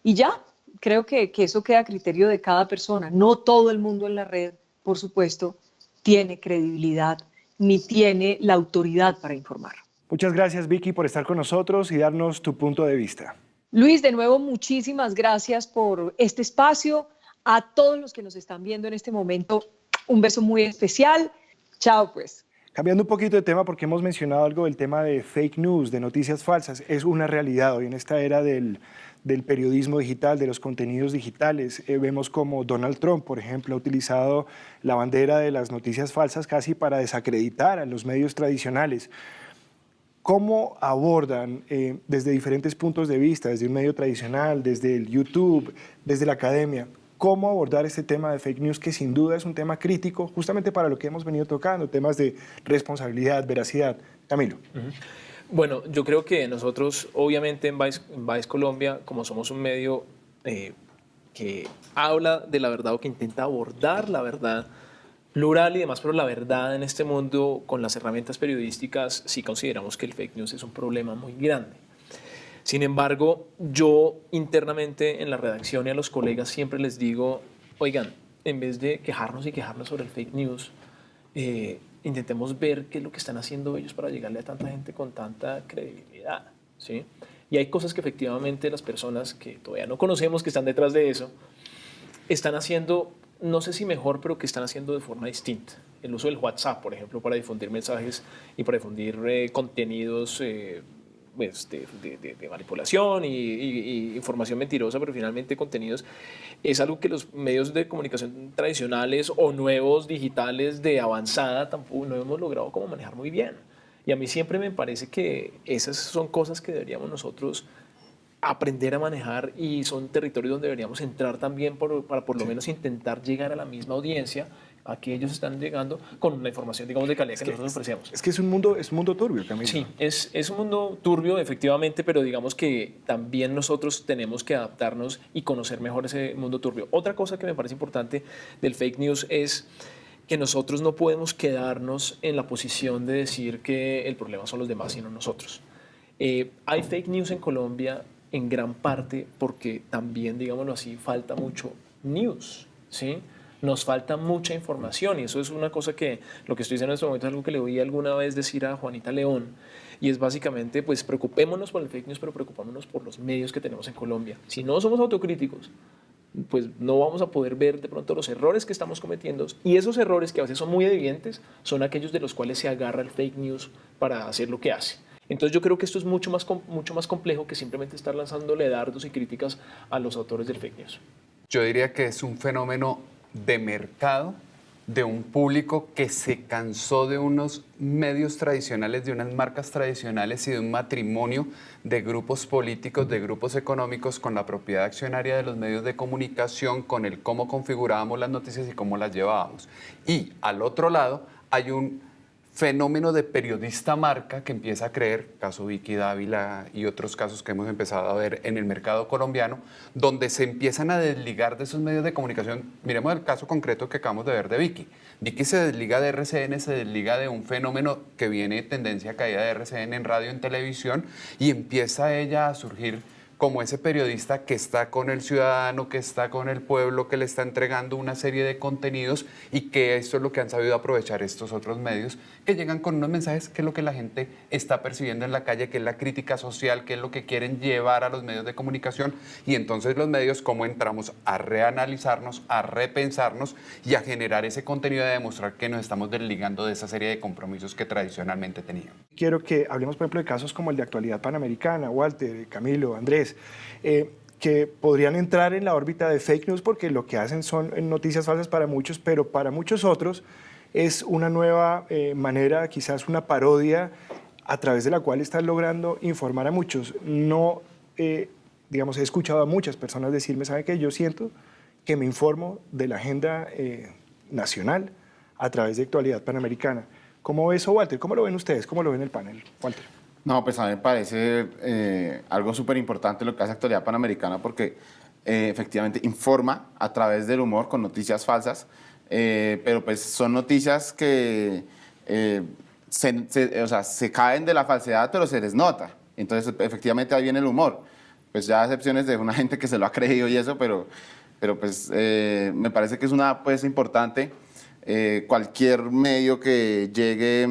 ya, creo que eso queda a criterio de cada persona. No todo el mundo en la red, por supuesto, tiene credibilidad ni tiene la autoridad para informar. Muchas gracias, Vicky, por estar con nosotros y darnos tu punto de vista. Luis, de nuevo, muchísimas gracias por este espacio. A todos los que nos están viendo en este momento, un beso muy especial. Chao, pues. Cambiando un poquito de tema, porque hemos mencionado algo del tema de fake news, de noticias falsas. Es una realidad hoy en esta era del periodismo digital, de los contenidos digitales. Vemos como Donald Trump, por ejemplo, ha utilizado la bandera de las noticias falsas casi para desacreditar a los medios tradicionales. ¿Cómo abordan desde diferentes puntos de vista, desde un medio tradicional, desde el YouTube, desde la academia, cómo abordar este tema de fake news, que sin duda es un tema crítico justamente para lo que hemos venido tocando, temas de responsabilidad, veracidad? Camilo. Bueno, yo creo que nosotros, obviamente en Vice Colombia, como somos un medio que habla de la verdad o que intenta abordar la verdad plural y demás, pero la verdad en este mundo con las herramientas periodísticas, sí consideramos que el fake news es un problema muy grande. Sin embargo, yo internamente en la redacción y a los colegas siempre les digo, oigan, en vez de quejarnos sobre el fake news, intentemos ver qué es lo que están haciendo ellos para llegarle a tanta gente con tanta credibilidad, ¿sí? Y hay cosas que efectivamente las personas que todavía no conocemos, que están detrás de eso, están haciendo no sé si mejor, pero que están haciendo de forma distinta. El uso del WhatsApp, por ejemplo, para difundir mensajes y para difundir contenidos pues, de manipulación y información mentirosa, pero finalmente contenidos, es algo que los medios de comunicación tradicionales o nuevos digitales de avanzada tampoco no hemos logrado como manejar muy bien. Y a mí siempre me parece que esas son cosas que deberíamos nosotros aprender a manejar y son territorios donde deberíamos entrar también para por lo menos intentar llegar a la misma audiencia a que ellos están llegando con una información, digamos, de calidad que nosotros ofrecemos. Es que es un mundo turbio, Camilo. Sí, es un mundo turbio, efectivamente, pero digamos que también nosotros tenemos que adaptarnos y conocer mejor ese mundo turbio. Otra cosa que me parece importante del fake news es que nosotros no podemos quedarnos en la posición de decir que el problema son los demás, sino nosotros. Hay fake news en Colombia en gran parte porque también, digámoslo así, falta mucho news, ¿sí? Nos falta mucha información y eso es una cosa que lo que estoy diciendo en este momento es algo que le oí alguna vez decir a Juanita León y es básicamente, pues preocupémonos por el fake news, pero preocupémonos por los medios que tenemos en Colombia. Si no somos autocríticos, pues no vamos a poder ver de pronto los errores que estamos cometiendo y esos errores que a veces son muy evidentes son aquellos de los cuales se agarra el fake news para hacer lo que hace. Entonces yo creo que esto es mucho más complejo que simplemente estar lanzándole dardos y críticas a los autores del fake news. Yo diría que es un fenómeno de mercado, de un público que se cansó de unos medios tradicionales, de unas marcas tradicionales y de un matrimonio de grupos políticos, de grupos económicos con la propiedad accionaria de los medios de comunicación, con el cómo configurábamos las noticias y cómo las llevábamos. Y al otro lado hay un fenómeno de periodista marca que empieza a creer, caso Vicky Dávila y otros casos que hemos empezado a ver en el mercado colombiano, donde se empiezan a desligar de esos medios de comunicación. Miremos el caso concreto que acabamos de ver de Vicky. Vicky se desliga de RCN, se desliga de un fenómeno que viene de tendencia a caída de RCN en radio y en televisión y empieza ella a surgir como ese periodista que está con el ciudadano, que está con el pueblo, que le está entregando una serie de contenidos y que esto es lo que han sabido aprovechar estos otros medios que llegan con unos mensajes que es lo que la gente está percibiendo en la calle, que es la crítica social, que es lo que quieren llevar a los medios de comunicación y entonces los medios cómo entramos a reanalizarnos, a repensarnos y a generar ese contenido de demostrar que nos estamos desligando de esa serie de compromisos que tradicionalmente teníamos. Quiero que hablemos, por ejemplo, de casos como el de Actualidad Panamericana, Walter, Camilo, Andrés, que podrían entrar en la órbita de fake news porque lo que hacen son noticias falsas para muchos, pero para muchos otros es una nueva manera, quizás una parodia a través de la cual están logrando informar a muchos. No, digamos, he escuchado a muchas personas decirme, ¿sabe qué? Yo siento que me informo de la agenda nacional a través de Actualidad Panamericana. ¿Cómo ve eso, Walter? ¿Cómo lo ven ustedes? ¿Cómo lo ven el panel, Walter? No, pues a mí me parece algo súper importante lo que hace Actualidad Panamericana porque efectivamente informa a través del humor con noticias falsas, pero pues son noticias que se caen de la falsedad, pero se les nota. Entonces, efectivamente ahí viene el humor. Pues ya excepciones de una gente que se lo ha creído y eso, pero pues me parece que es una apuesta importante. Cualquier medio que llegue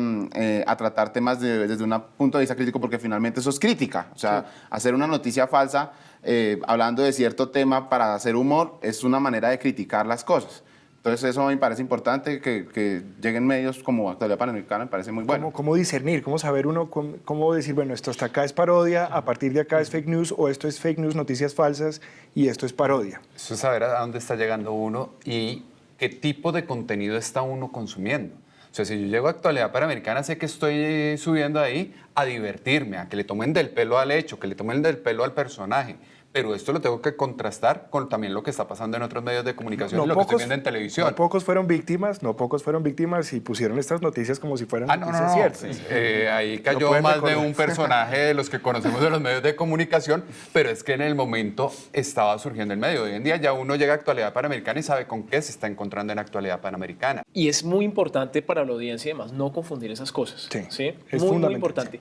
a tratar temas desde un punto de vista crítico, porque finalmente eso es crítica. O sea, sí, hacer una noticia falsa hablando de cierto tema para hacer humor es una manera de criticar las cosas. Entonces eso me parece importante, que lleguen medios como Actualidad Panamericana, me parece muy bueno. ¿Cómo discernir? ¿Cómo saber uno? ¿Cómo decir, bueno, esto hasta acá es parodia, a partir de acá es fake news, o esto es fake news, noticias falsas, y esto es parodia? Eso es saber a dónde está llegando uno y qué tipo de contenido está uno consumiendo. O sea, si yo llego a Actualidad Panamericana, sé que estoy subiendo ahí a divertirme, a que le tomen del pelo al hecho, que le tomen del pelo al personaje. Pero esto lo tengo que contrastar con también lo que está pasando en otros medios de comunicación y lo que estoy viendo en televisión. No pocos fueron víctimas y pusieron estas noticias como si fueran noticias ciertas. Ahí cayó más de un personaje de los que conocemos de los medios de comunicación, pero es que en el momento estaba surgiendo el medio. Hoy en día ya uno llega a Actualidad Panamericana y sabe con qué se está encontrando en Actualidad Panamericana. Y es muy importante para la audiencia y demás no confundir esas cosas. Sí, es muy importante.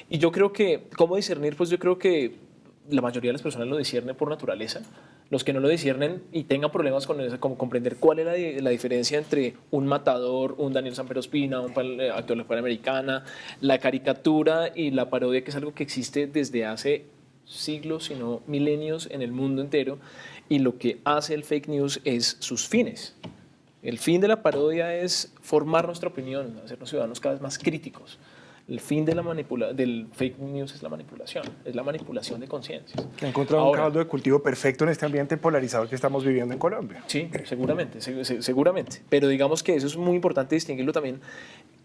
Y yo creo que, ¿cómo discernir? Pues yo creo que la mayoría de las personas lo disciernen por naturaleza. Los que no lo disciernen y tengan problemas con eso, como comprender cuál es la diferencia entre un Matador, un Daniel Sanpero Ospina, un Actualidad Panamericana, la caricatura y la parodia, que es algo que existe desde hace siglos, sino milenios en el mundo entero, y lo que hace el fake news es sus fines. El fin de la parodia es formar nuestra opinión, hacernos ciudadanos cada vez más críticos. El fin del fake news es la manipulación de conciencias. Ha encontrado un caldo de cultivo perfecto en este ambiente polarizado que estamos viviendo en Colombia. Sí, seguramente. Pero digamos que eso es muy importante distinguirlo también.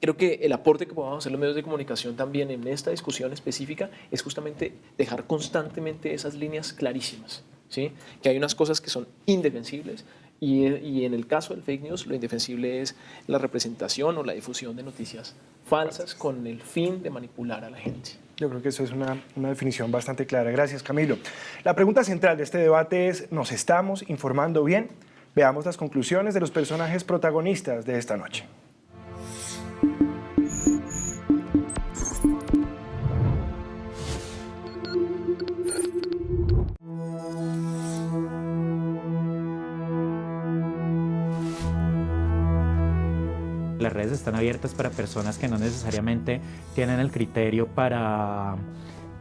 Creo que el aporte que podamos hacer los medios de comunicación también en esta discusión específica es justamente dejar constantemente esas líneas clarísimas, ¿sí? Que hay unas cosas que son indefensibles y en el caso del fake news lo indefensible es la representación o la difusión de noticias falsas con el fin de manipular a la gente. Yo creo que eso es una definición bastante clara. Gracias, Camilo. La pregunta central de este debate es, ¿nos estamos informando bien? Veamos las conclusiones de los personajes protagonistas de esta noche. Las redes están abiertas para personas que no necesariamente tienen el criterio para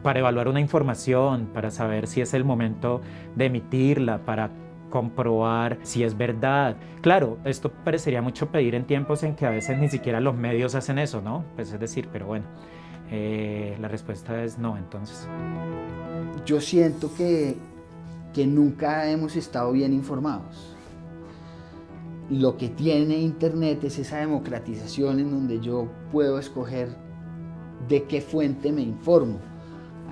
evaluar una información, para saber si es el momento de emitirla, para comprobar si es verdad. Claro, esto parecería mucho pedir en tiempos en que a veces ni siquiera los medios hacen eso, ¿no? Pues es decir, pero bueno, la respuesta es no, entonces. Yo siento que nunca hemos estado bien informados. Lo que tiene Internet es esa democratización en donde yo puedo escoger de qué fuente me informo.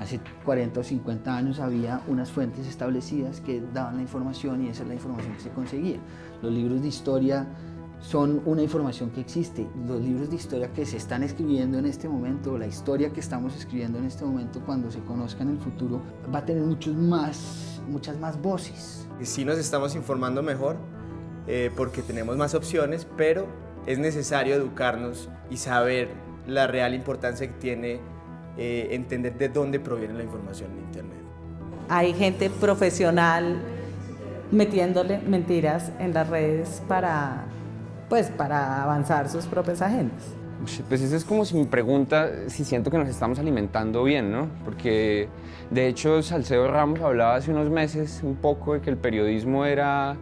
Hace 40 o 50 años había unas fuentes establecidas que daban la información y esa es la información que se conseguía. Los libros de historia son una información que existe. Los libros de historia que se están escribiendo en este momento, la historia que estamos escribiendo en este momento, cuando se conozca en el futuro, va a tener muchas más voces. Sí nos estamos informando mejor, porque tenemos más opciones, pero es necesario educarnos y saber la real importancia que tiene entender de dónde proviene la información en Internet. Hay gente profesional metiéndole mentiras en las redes para avanzar sus propias agendas. Pues eso es como si me pregunta si siento que nos estamos alimentando bien, ¿no? Porque de hecho Salcedo Ramos hablaba hace unos meses un poco de que el periodismo era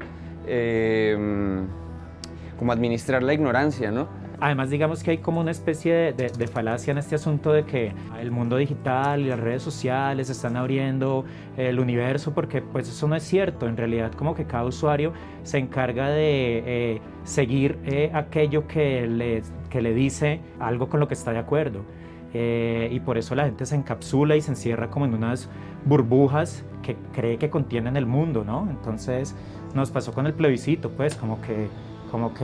como administrar la ignorancia, ¿no? Además, digamos que hay como una especie de falacia en este asunto de que el mundo digital y las redes sociales están abriendo el universo, porque pues eso no es cierto. En realidad, como que cada usuario se encarga de seguir aquello que le dice algo con lo que está de acuerdo. Y por eso la gente se encapsula y se encierra como en unas burbujas que cree que contienen el mundo, ¿no? Entonces nos pasó con el plebiscito, pues como que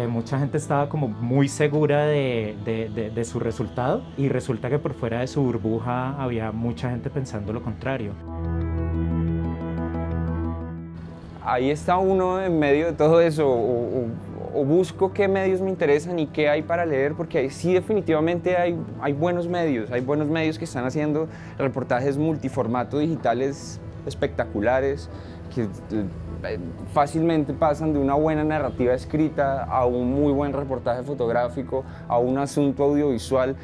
mucha gente estaba como muy segura de su resultado y resulta que por fuera de su burbuja había mucha gente pensando lo contrario. Ahí está uno en medio de todo eso, o busco qué medios me interesan y qué hay para leer, porque ahí sí definitivamente hay buenos medios que están haciendo reportajes multiformato digitales espectaculares, que fácilmente pasan de una buena narrativa escrita a un muy buen reportaje fotográfico, a un asunto audiovisual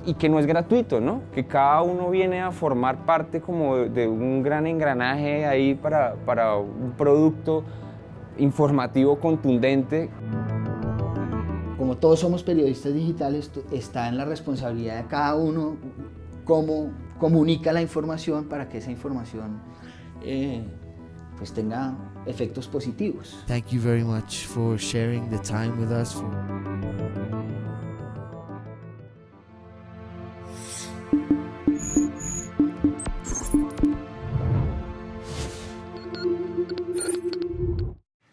y que no es gratuito, ¿no? Que cada uno viene a formar parte como de un gran engranaje ahí para un producto informativo contundente. Como todos somos periodistas digitales, está en la responsabilidad de cada uno cómo comunica la información para que esa información pues tenga efectos positivos. Thank you very much for sharing the time with us.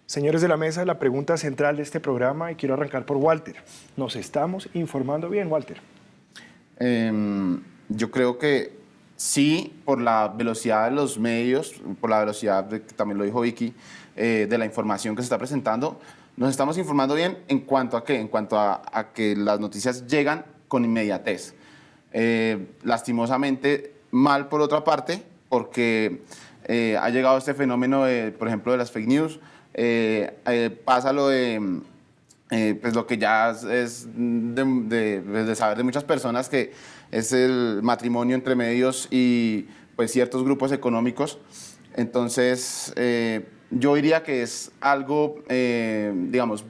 Señores de la mesa, la pregunta central de este programa, y quiero arrancar por Walter. ¿Nos estamos informando bien, Walter? Yo creo que sí, por la velocidad de los medios, por la velocidad, también lo dijo Vicky, de la información que se está presentando, nos estamos informando bien en cuanto a qué, en cuanto a que las noticias llegan con inmediatez. Lastimosamente, mal por otra parte, porque ha llegado este fenómeno, por ejemplo, de las fake news. Pasa lo de pues lo que ya es de saber de muchas personas, que es el matrimonio entre medios y pues, ciertos grupos económicos. Entonces, yo diría que es algo, digamos,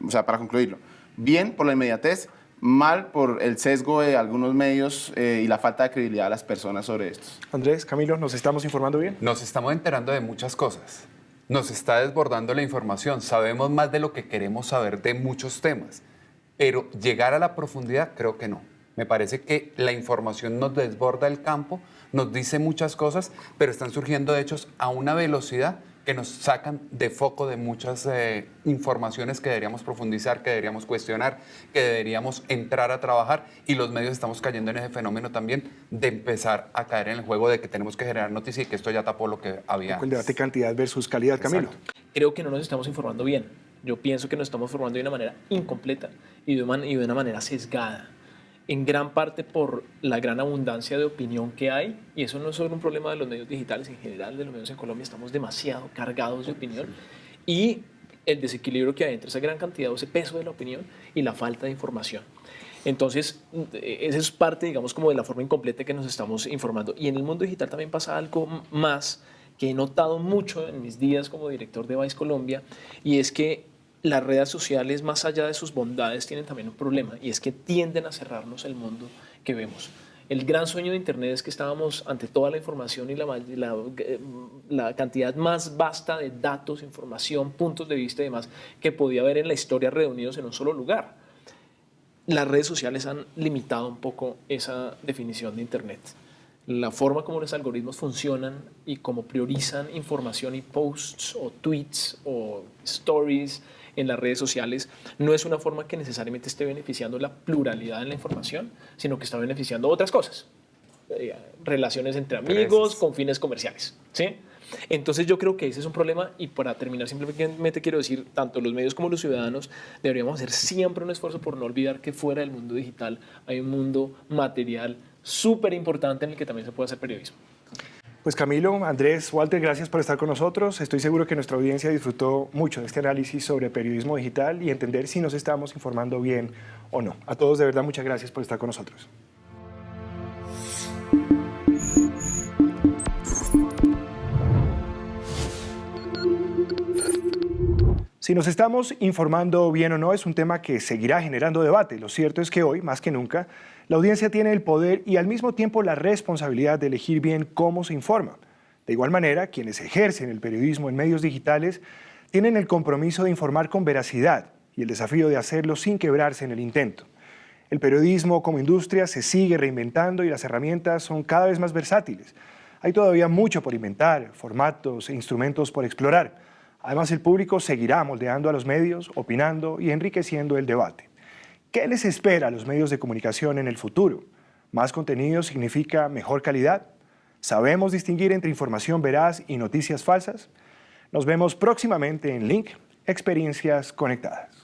o sea, para concluirlo, bien por la inmediatez, mal por el sesgo de algunos medios y la falta de credibilidad de las personas sobre estos. Andrés, Camilo, ¿nos estamos informando bien? Nos estamos enterando de muchas cosas. Nos está desbordando la información. Sabemos más de lo que queremos saber de muchos temas. Pero llegar a la profundidad, creo que no. Me parece que la información nos desborda el campo, nos dice muchas cosas, pero están surgiendo hechos a una velocidad que nos sacan de foco de muchas informaciones que deberíamos profundizar, que deberíamos cuestionar, que deberíamos entrar a trabajar, y los medios estamos cayendo en ese fenómeno también de empezar a caer en el juego de que tenemos que generar noticias y que esto ya tapó lo que había. El debate cantidad versus calidad, Camilo. Exacto. Creo que no nos estamos informando bien. Yo pienso que nos estamos informando de una manera incompleta y de una manera sesgada, en gran parte por la gran abundancia de opinión que hay, y eso no es solo un problema de los medios digitales, en general de los medios en Colombia estamos demasiado cargados de opinión, y el desequilibrio que hay entre esa gran cantidad o ese peso de la opinión y la falta de información. Entonces, esa es parte, digamos, como de la forma incompleta que nos estamos informando. Y en el mundo digital también pasa algo más que he notado mucho en mis días como director de Vice Colombia, y es que las redes sociales, más allá de sus bondades, tienen también un problema, y es que tienden a cerrarnos el mundo que vemos. El gran sueño de Internet es que estábamos ante toda la información y la cantidad más vasta de datos, información, puntos de vista y demás que podía haber en la historia reunidos en un solo lugar. Las redes sociales han limitado un poco esa definición de Internet. La forma como los algoritmos funcionan y cómo priorizan información y posts o tweets o stories en las redes sociales no es una forma que necesariamente esté beneficiando la pluralidad en la información, sino que está beneficiando otras cosas, relaciones entre amigos con fines comerciales, ¿sí? Entonces yo creo que ese es un problema, y para terminar simplemente quiero decir, tanto los medios como los ciudadanos deberíamos hacer siempre un esfuerzo por no olvidar que fuera del mundo digital hay un mundo material súper importante en el que también se puede hacer periodismo. Pues Camilo, Andrés, Walter, gracias por estar con nosotros. Estoy seguro que nuestra audiencia disfrutó mucho de este análisis sobre periodismo digital y entender si nos estamos informando bien o no. A todos, de verdad, muchas gracias por estar con nosotros. Si nos estamos informando bien o no es un tema que seguirá generando debate. Lo cierto es que hoy, más que nunca, la audiencia tiene el poder y al mismo tiempo la responsabilidad de elegir bien cómo se informa. De igual manera, quienes ejercen el periodismo en medios digitales tienen el compromiso de informar con veracidad y el desafío de hacerlo sin quebrarse en el intento. El periodismo como industria se sigue reinventando y las herramientas son cada vez más versátiles. Hay todavía mucho por inventar, formatos e instrumentos por explorar. Además, el público seguirá moldeando a los medios, opinando y enriqueciendo el debate. ¿Qué les espera a los medios de comunicación en el futuro? ¿Más contenido significa mejor calidad? ¿Sabemos distinguir entre información veraz y noticias falsas? Nos vemos próximamente en Link, Experiencias Conectadas.